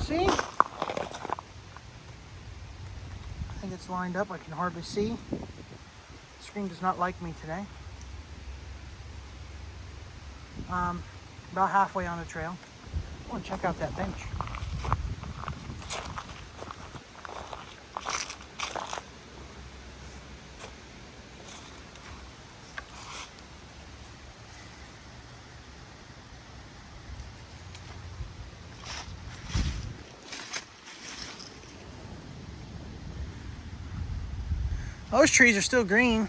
See? I think it's lined up. I can hardly see. The screen does not like me today. About halfway on the trail. I want to check out that bench. Those trees are still green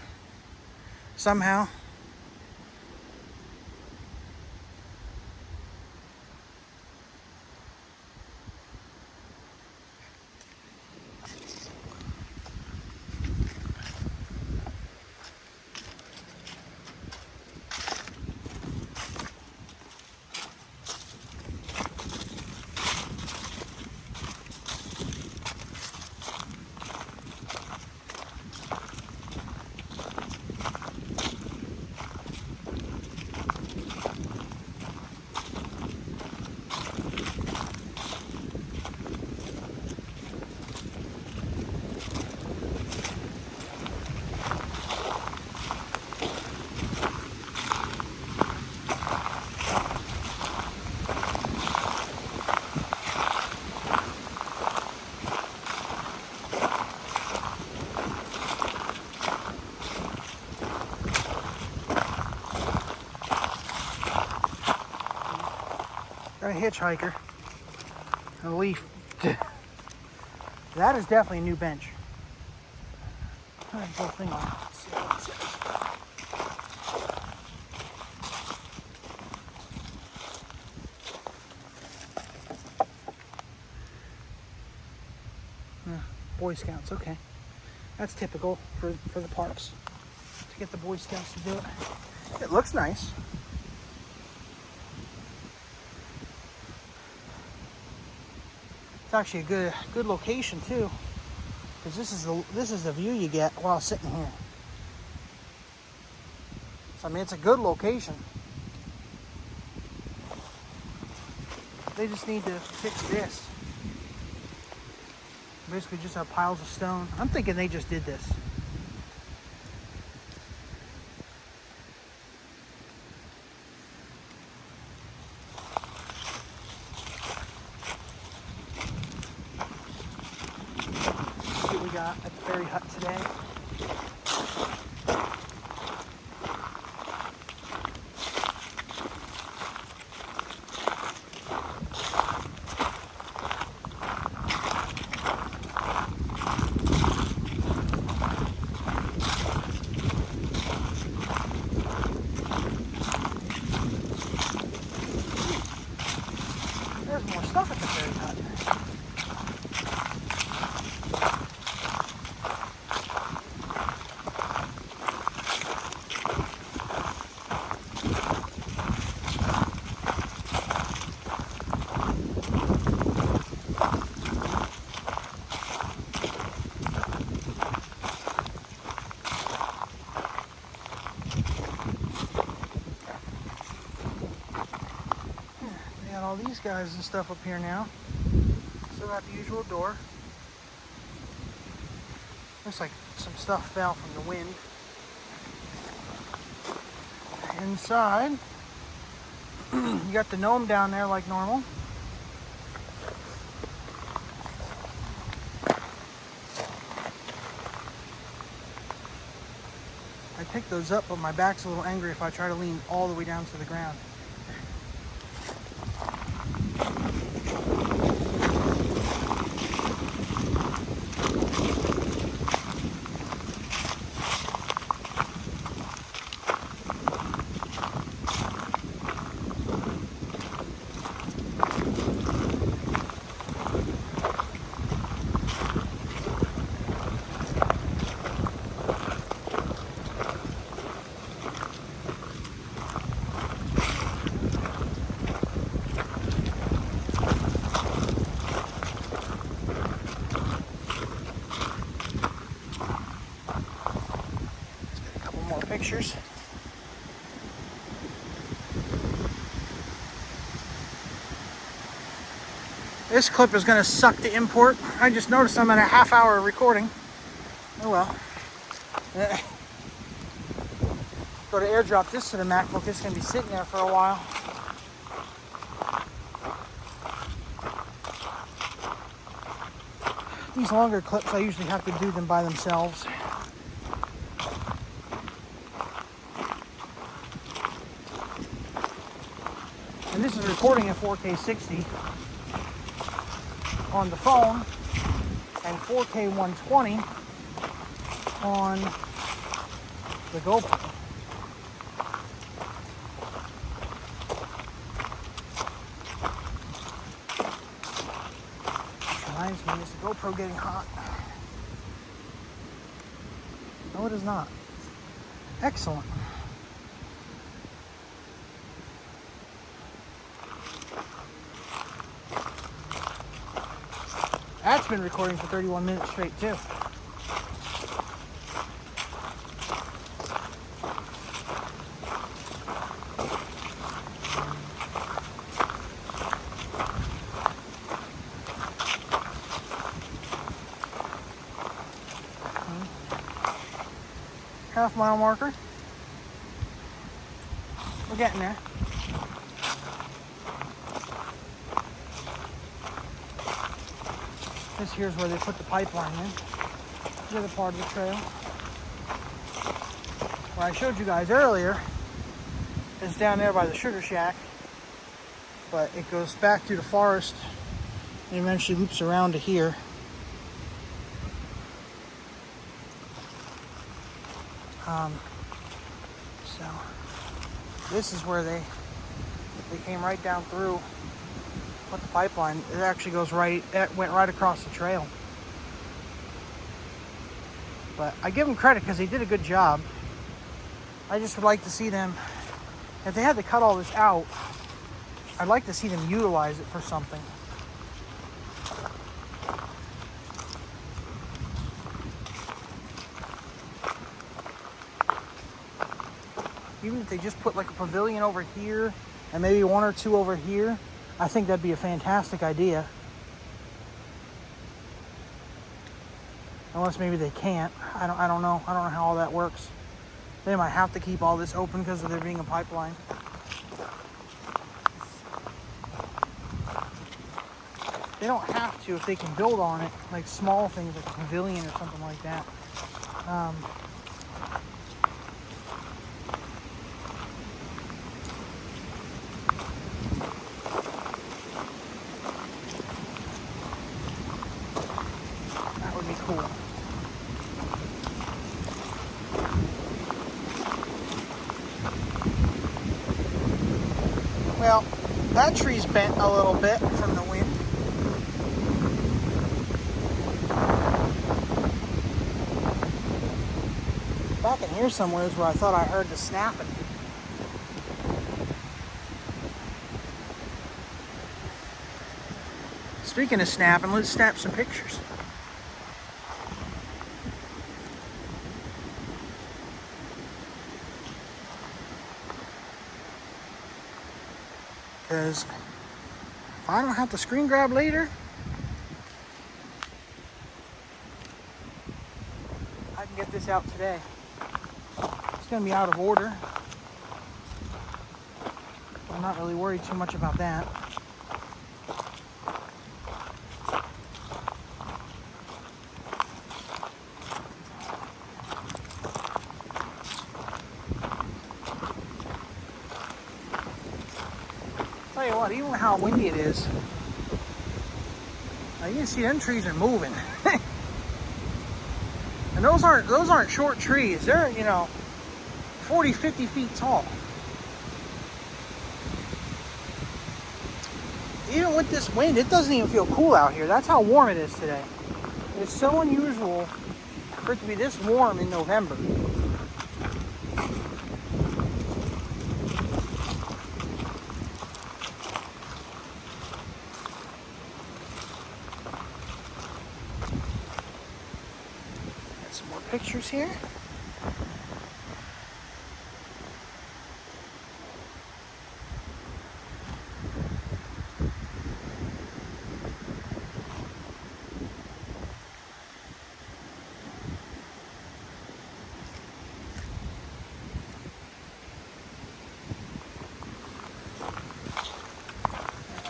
somehow. hitchhiker. A leaf. That is definitely a new bench. Turn the whole thing on. Let's see what it says. Boy Scouts, okay. That's typical for the parks, to get the Boy Scouts to do it. It looks nice. It's actually a good location too, because this is the view you get while sitting here. So I mean, it's a good location. They just need to fix this. Basically just have piles of stone. I'm thinking they just did this. Let's see what we got at the ferry hut today. There's more stuff at the ferry hut. All these guys and stuff up here now. Still got the usual door. Looks like some stuff fell from the wind. Inside, you got the gnome down there like normal. I picked those up, but my back's a little angry if I try to lean all the way down to the ground. Pictures. This clip is going to suck to import. I just noticed I'm at a half-hour recording. Oh well. Go to airdrop this to the MacBook. It's going to be sitting there for a while. These longer clips, I usually have to do them by themselves. And this is recording at 4K 60 on the phone and 4K 120 on the GoPro. Which reminds me, is the GoPro getting hot? No, it is not. Excellent. That's been recording for 31 minutes straight too. Half-mile marker. We're getting there. This here's where they put the pipeline in. The other part of the trail. Where I showed you guys earlier is down there by the sugar shack. but it goes back through the forest and eventually loops around to here. So this is where they came right down through, put the pipeline. It actually goes right, it went right across the trail. But I give them credit because they did a good job. I just would like to see them, if they had to cut all this out, I'd like to see them utilize it for something. Even if they just put like a pavilion over here and maybe one or two over here, I think that'd be a fantastic idea. Unless maybe they can't. I don't know. I don't know how all that works. They might have to keep all this open because of there being a pipeline. They don't have to if they can build on it, like small things like a pavilion or something like that. That would be cool. Well, that tree's bent a little bit from the wind. Back in here somewhere is where I thought I heard the snapping. Speaking of snapping, let's snap some pictures. Because if I don't have to screen grab later, I can get this out today. It's going to be out of order. I'm not really worried too much about that. Tell you what, even with how windy it is, you can see them trees are moving. And those aren't short trees. They're, 40, 50 feet tall. Even with this wind, it doesn't even feel cool out here. That's how warm it is today. It's so unusual for it to be this warm in November. Pictures here.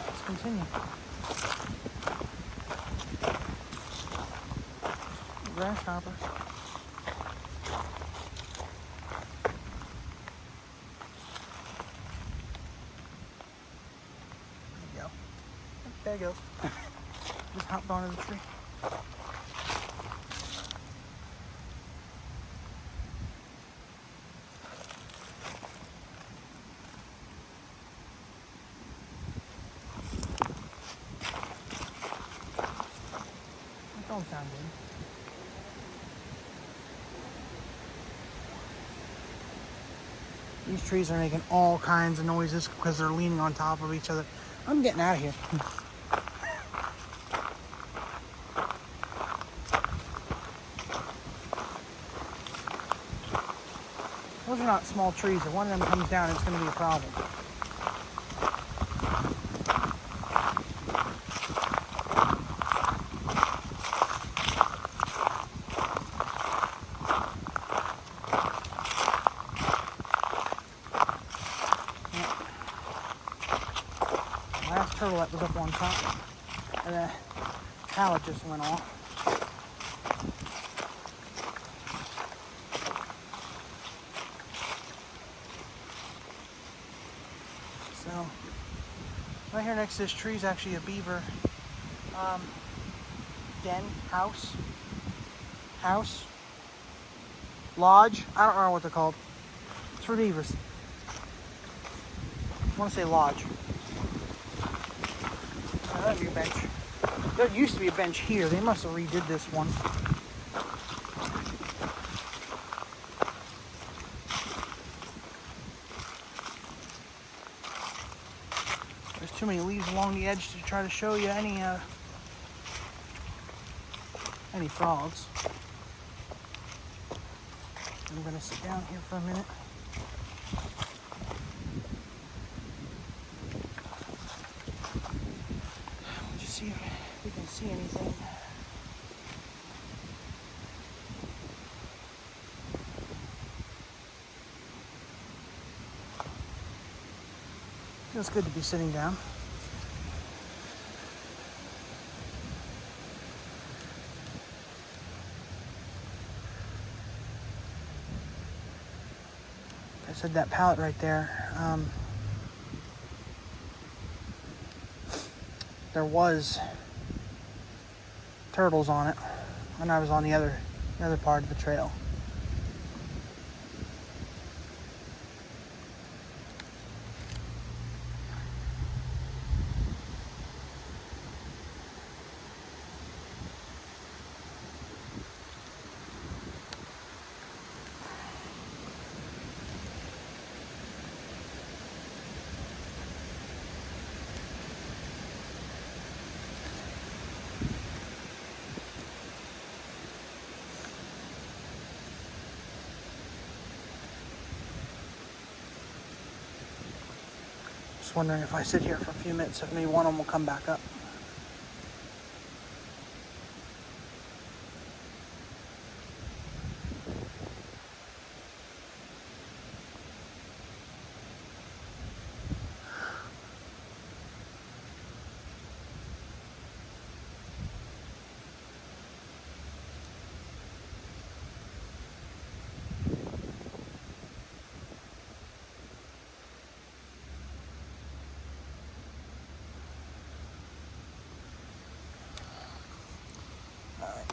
Let's continue. Grasshoppers. There he goes. Just hopped onto the tree. That don't sound good. These trees are making all kinds of noises because they're leaning on top of each other. I'm getting out of here. Those are not small trees. If one of them comes down, it's going to be a problem. The last turtle that was up on top, and the pallet just went off. So I right here next to this tree is actually a beaver den, house, lodge. I don't know what they're called. It's for beavers. I want to say lodge. That'd be a bench. There used to be a bench here. They must have redid this one. There's too many leaves along the edge to try to show you any frogs. I'm gonna sit down here for a minute. Just see if we can see anything. Feels good to be sitting down. I said that pallet right there. There was turtles on it when I was on the other part of the trail. Just wondering if I sit here for a few minutes, if maybe one of them will come back up.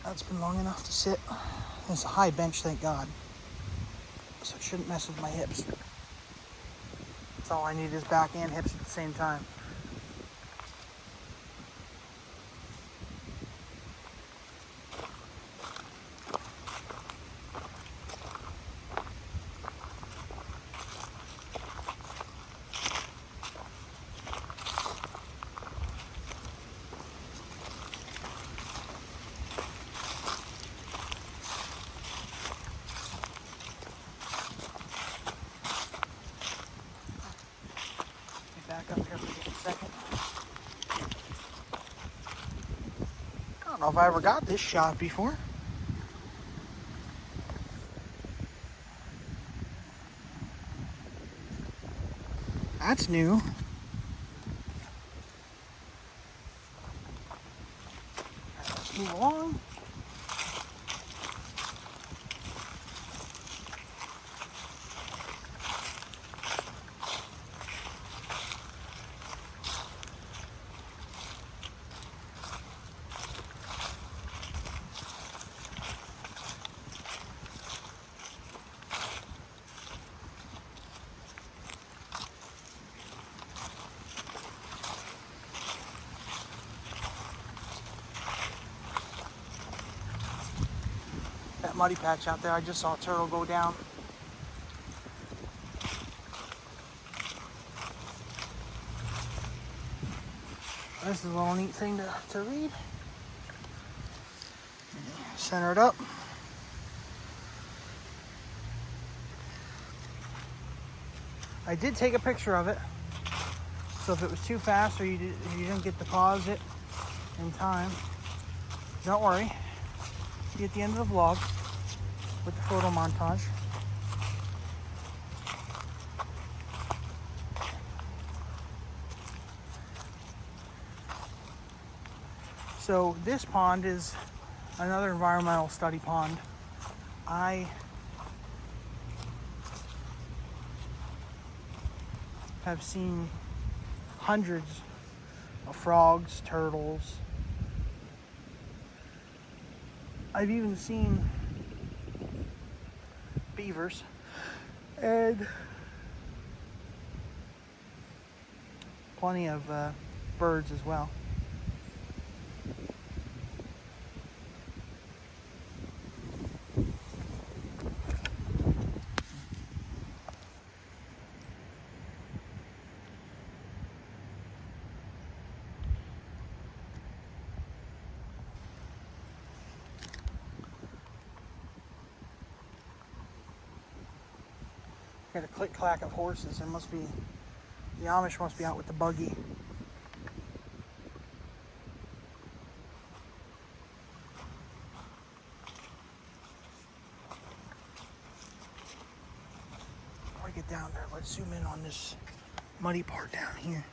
That's been long enough to sit. It's a high bench, thank God. So it shouldn't mess with my hips. That's all I need is back and hips at the same time. Back up here for just a second. I don't know if I ever got this shot before. That's new. Let's move along. That muddy patch out there, I just saw a turtle go down. This is a little neat thing to read. Center it up. I did take a picture of it, so if it was too fast or you didn't get to pause it in time, don't worry. See at the end of the vlog with the photo montage. So this pond is another environmental study pond. I have seen hundreds Frogs, turtles. I've even seen beavers and plenty of birds as well. Got a click-clack of horses. There must be, the Amish must be out with the buggy. Before I get down there, let's zoom in on this muddy part down here.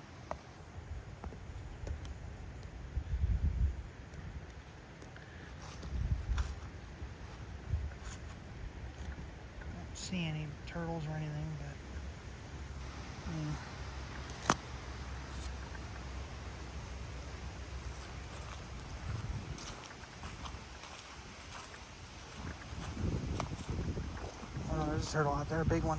I don't see any turtles or anything, but yeah. Oh, there's a turtle out there, a big one.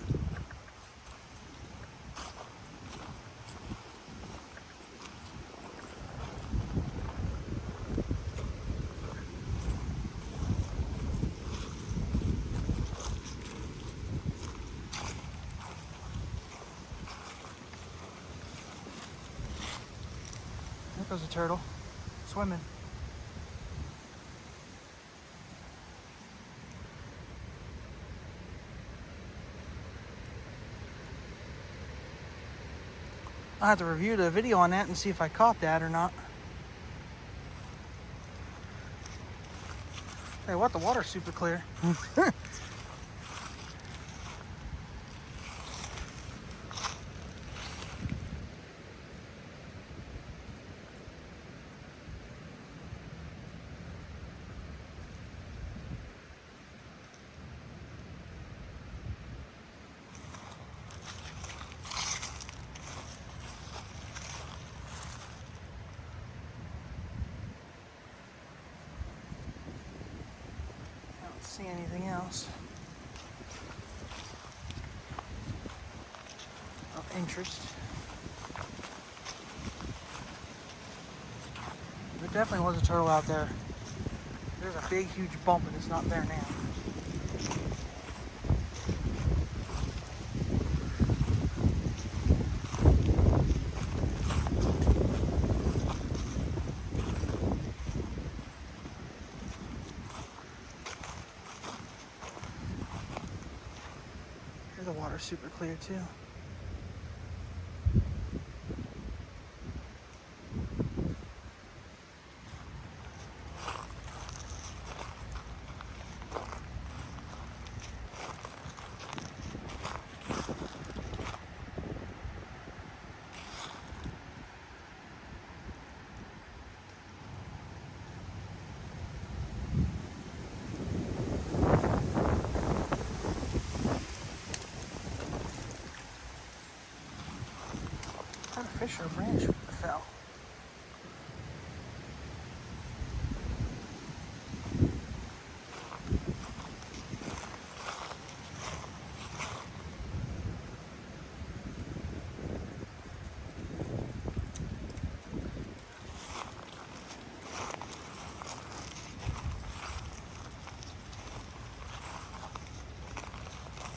There goes a turtle, swimming. I'll have to review the video on that and see if I caught that or not. Hey, what? The water's super clear. See anything else of interest. There definitely was a turtle out there. There's a big, huge bump and it's not there now. The water's super clear too. A fish or a branch fell.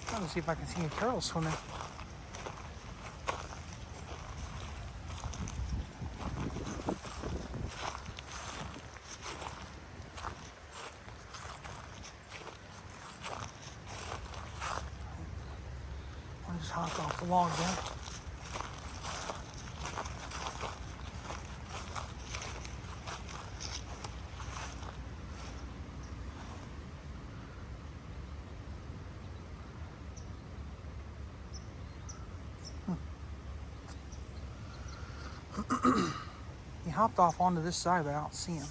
Trying to see if I can see any turtles swimming. I just hopped off the log there. He hopped off onto this side, but I don't see him.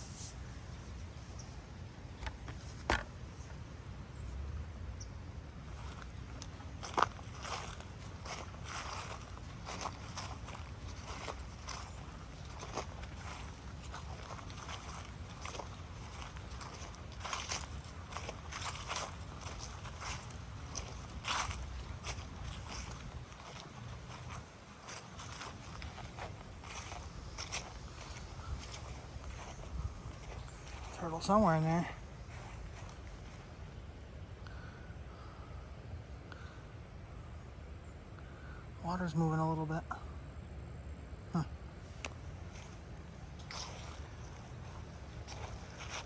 Turtle somewhere in there. Water's moving a little bit. Huh.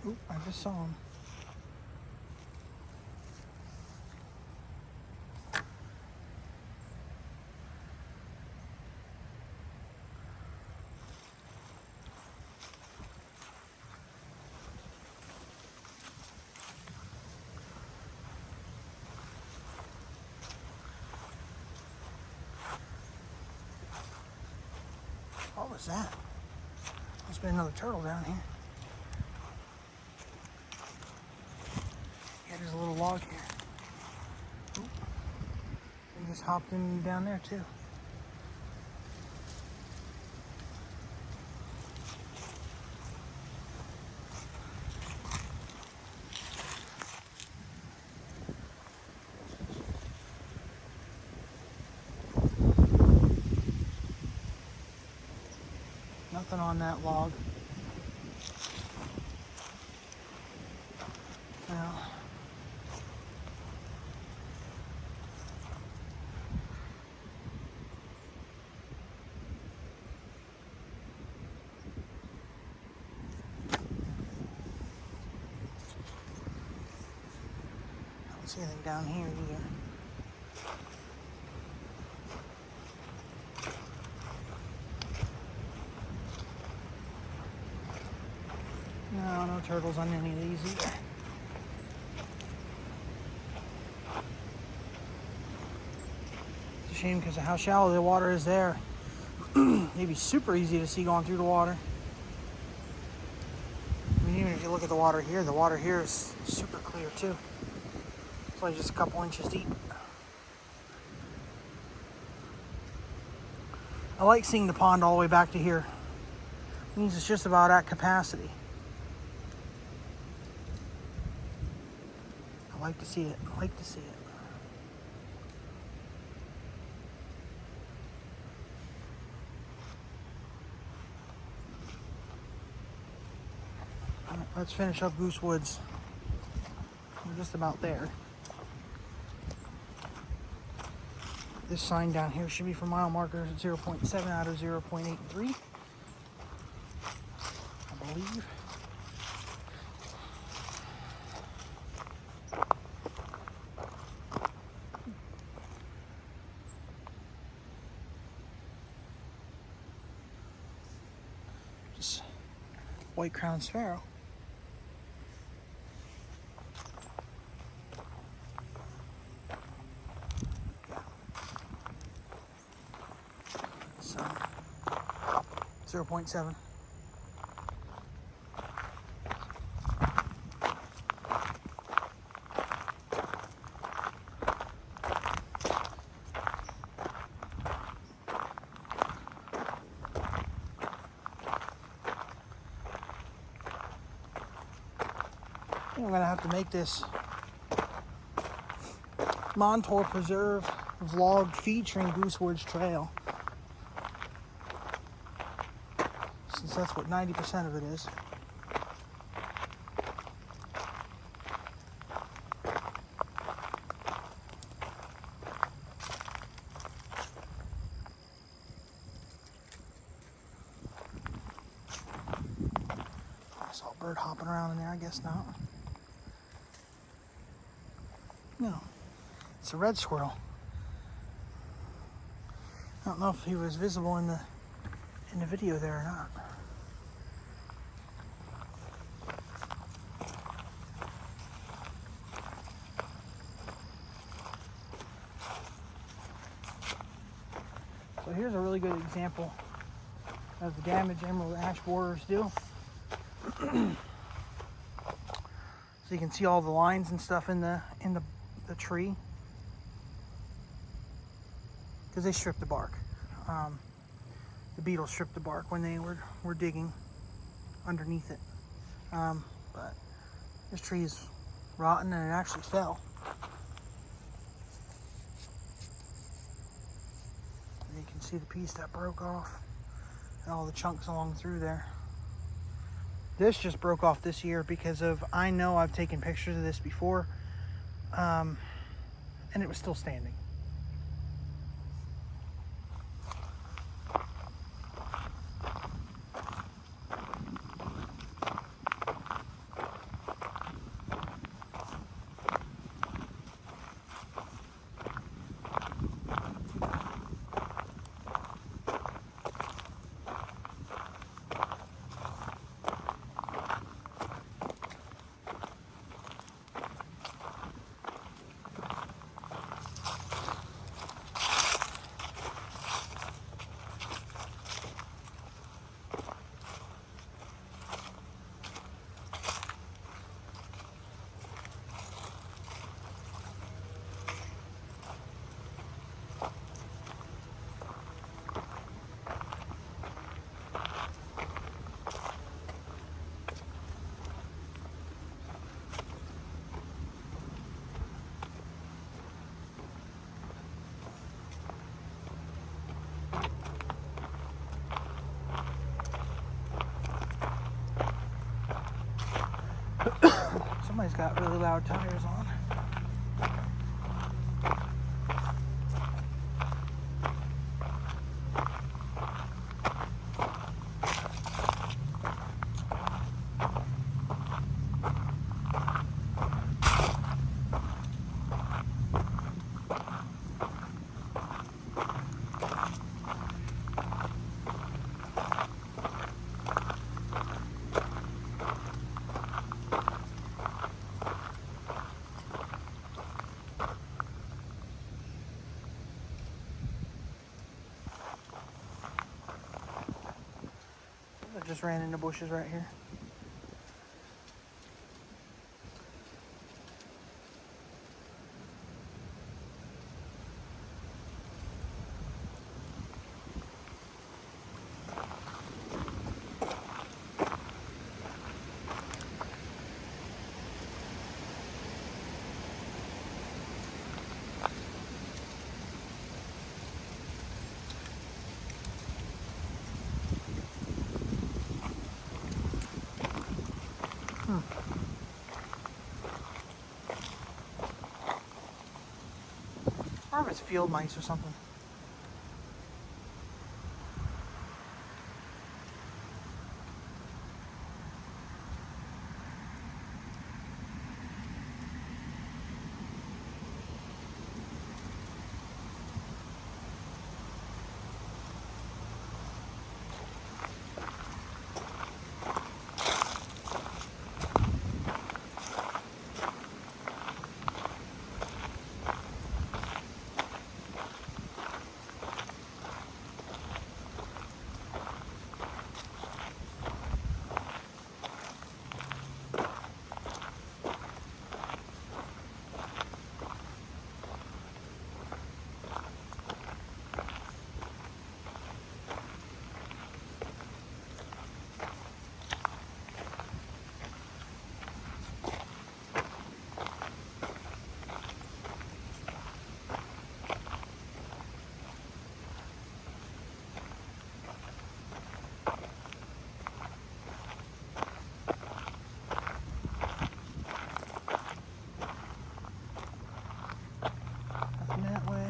Oop, I just saw him. What was that? Must be another turtle down here. Yeah, there's a little log here. Oop. He just hopped in down there too. Nothing on that log. Well, I don't see anything down here either. No, no turtles on any of these either. It's a shame because of how shallow the water is there. It'd be super easy to see going through the water. I mean, even if you look at the water here is super clear too. It's like just a couple inches deep. I like seeing the pond all the way back to here. It means it's just about at capacity. I like to see it. I like to see it. All right, let's finish up Goose Woods. We're just about there. This sign down here should be for mile markers at 0.7 out of 0.83. I believe. Just white crowned sparrow. So 0.7. I'm gonna have to make this Montour Preserve vlog featuring Goose Woods Trail, since that's what 90% of it is. I saw a bird hopping around in there, I guess not. No, it's a red squirrel. I don't know if he was visible in the video there or not. So here's a really good example of the damage emerald ash borers do. So you can see all the lines and stuff in the tree, because they stripped the bark. The beetles stripped the bark when they were digging underneath it. But this tree is rotten and it actually fell. And you can see the piece that broke off and all the chunks along through there. This just broke off this year because of, I know I've taken pictures of this before, and it was still standing. Somebody's got really loud tires on. I just ran into bushes right here. I wonder if it's field mice or something. That way.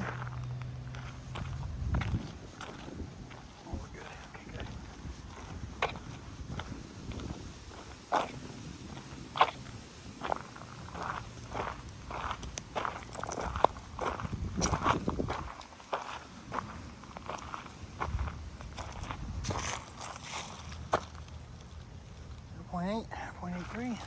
Oh, we're good. Okay, good. .8, 0.83.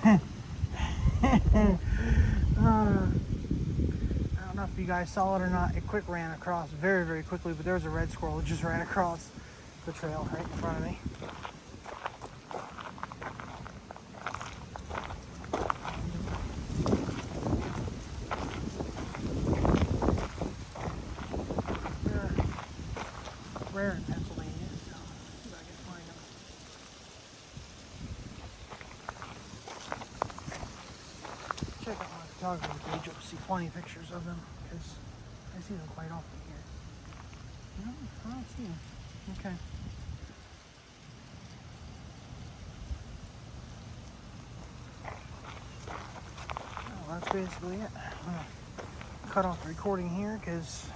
I don't know if you guys saw it or not. It quick ran across very, very quickly, but there was a red squirrel that just ran across the trail right in front of me. Pennsylvania. So, see if I can find them. Check out my photography page. You'll see plenty of pictures of them because I see them quite often here. No, I don't see them. Okay. Well, that's basically it. I'm gonna cut off the recording here because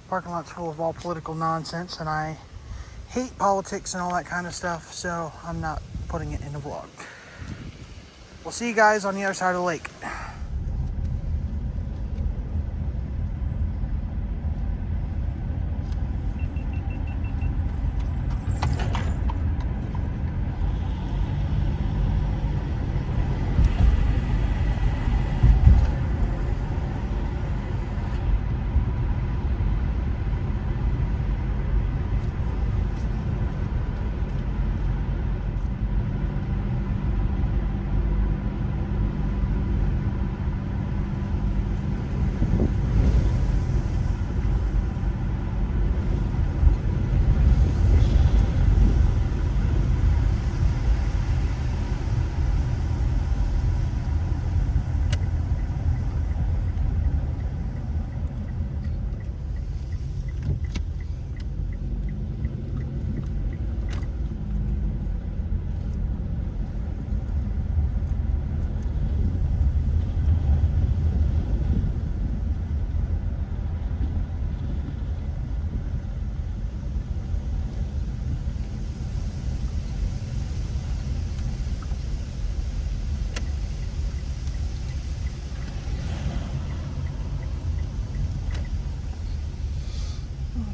parking lot's full of all political nonsense and I hate politics and all that kind of stuff, so I'm not putting it in a vlog. We'll see you guys on the other side of the lake.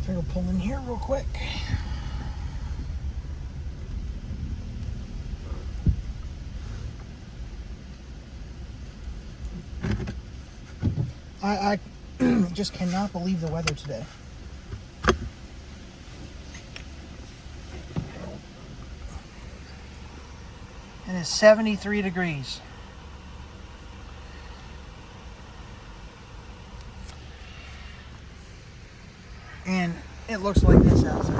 I'll pull in here real quick. I just cannot believe the weather today. It is 73 degrees. And it looks like this outside.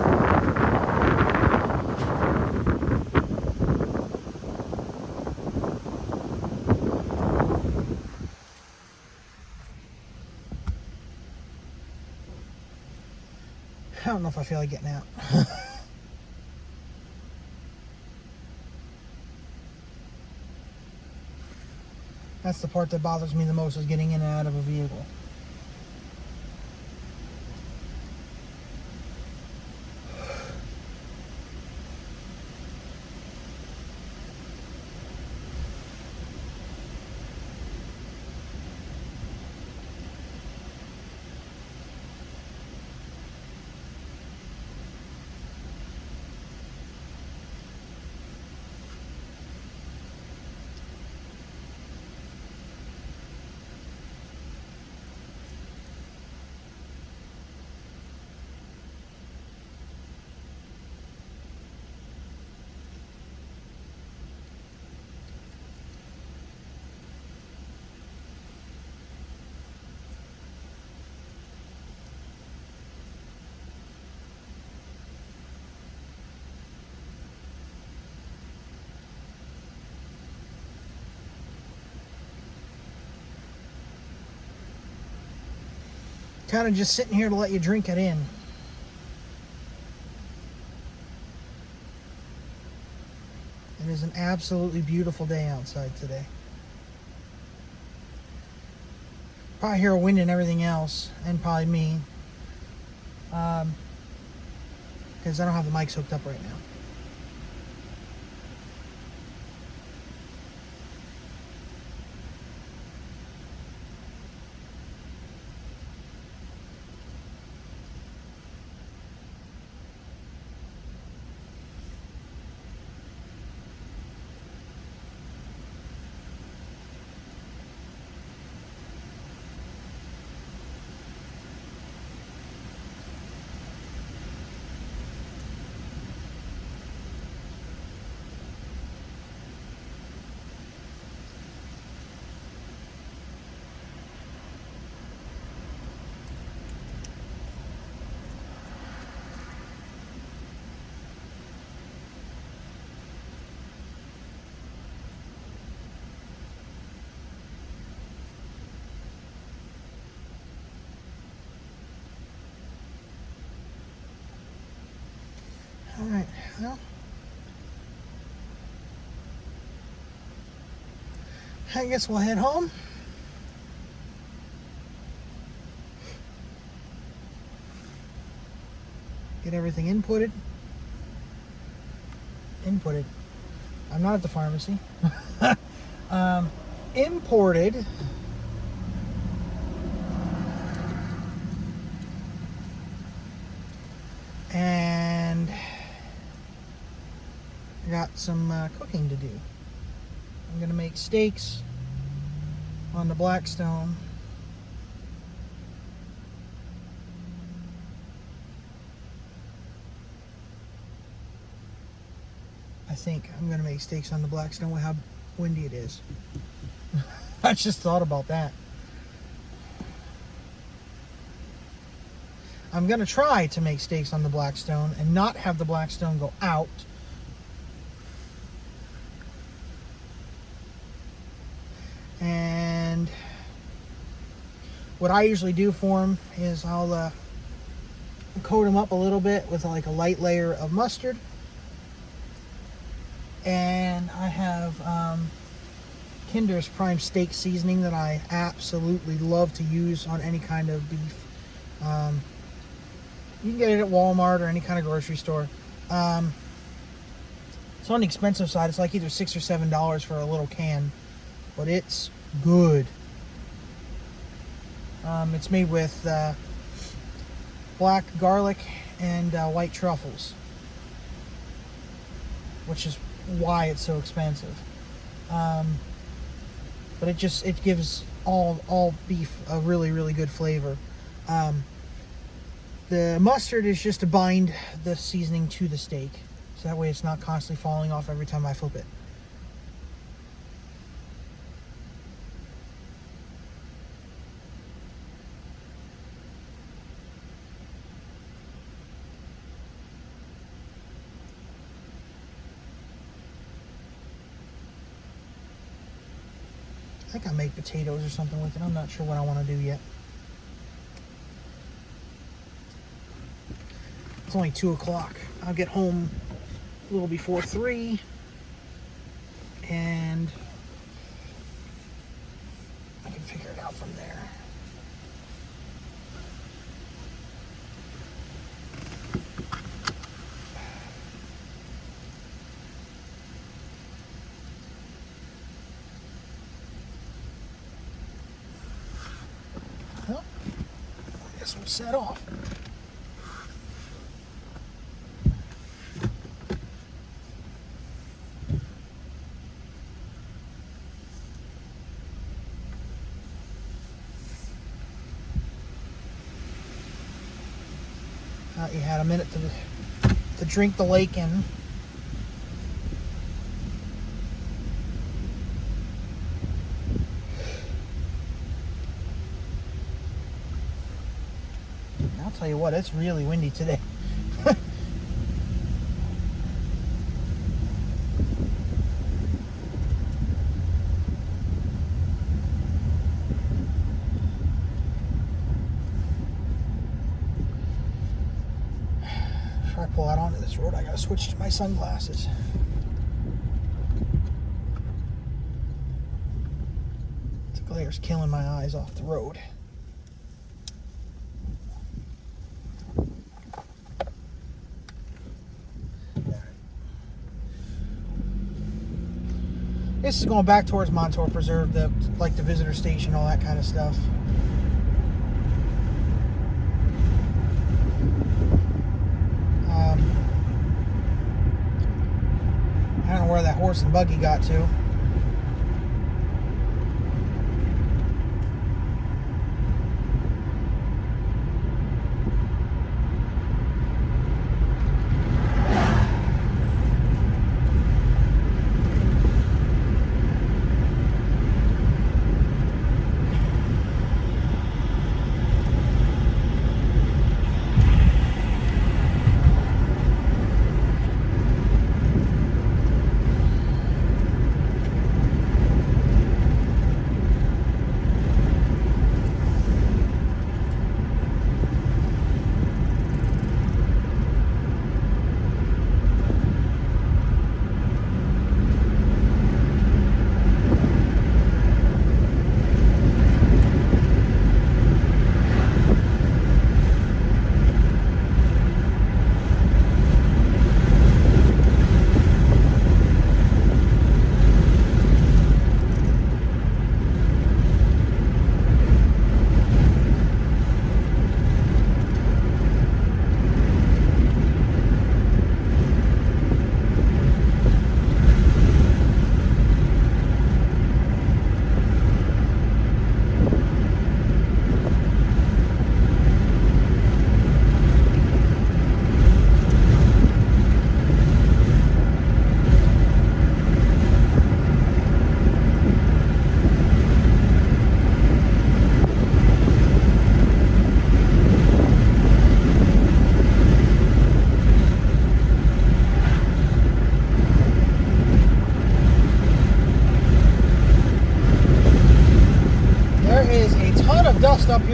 I don't know if I feel like getting out. That's the part that bothers me the most, is getting in and out of a vehicle. Kind of just sitting here to let you drink it in. It is an absolutely beautiful day outside today. Probably hear a wind and everything else, and probably me, because I don't have the mics hooked up right now. All right, well, I guess we'll head home. Get everything inputted. I'm not at the pharmacy. Imported. And I got some cooking to do. I'm going to make steaks on the Blackstone. I think I'm going to make steaks on the Blackstone with how windy it is. I just thought about that. I'm going to try to make steaks on the Blackstone and not have the Blackstone go out. And what I usually do for them is I'll coat them up a little bit with like a light layer of mustard. And I have Kinder's Prime Steak Seasoning that I absolutely love to use on any kind of beef. You can get it at Walmart or any kind of grocery store. It's on the expensive side. It's like either $6 or $7 for a little can, but it's good. It's made with black garlic and white truffles, which is why it's so expensive. But it gives all beef a really, really good flavor. The mustard is just to bind the seasoning to the steak, so that way it's not constantly falling off every time I flip it. I think I make potatoes or something with it. I'm not sure what I want to do yet. It's only 2 o'clock. I'll get home a little before 3, and I can figure it out from there. Well, I guess we'll set off. You had a minute to drink the lake in. I'll tell you what, it's really windy today. Before I pull out onto this road, I gotta switch to my sunglasses. The glare's killing my eyes off the road. This is going back towards Montour Preserve, like the visitor station, all that kind of stuff. I don't know where that horse and buggy got to.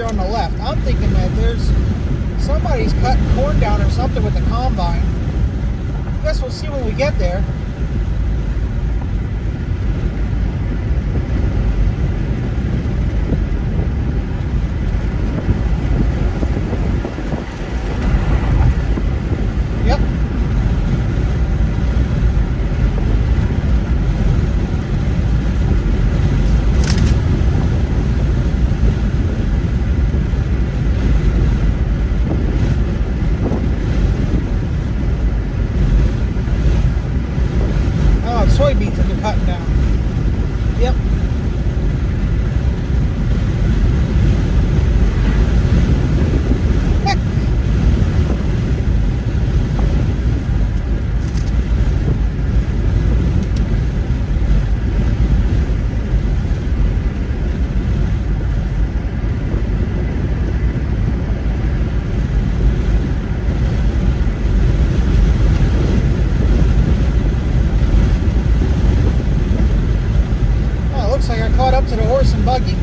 you're on the left. I'm thinking that there's somebody's cutting corn down or something with the combine. I guess we'll see when we get there. Yep. Oh, it's soybeans that they're cutting down. Yep. Looks like I caught up to the horse and buggy.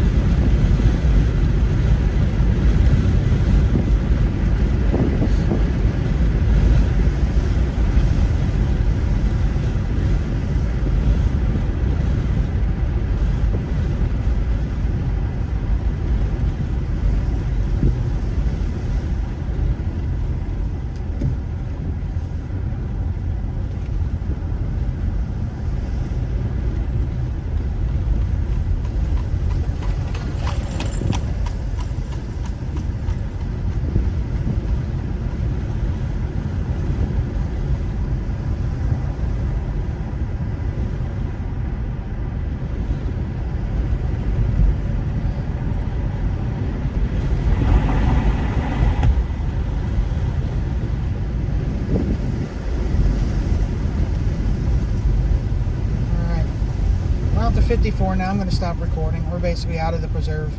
We're up to 54 now. I'm going to stop recording. We're basically out of the preserve.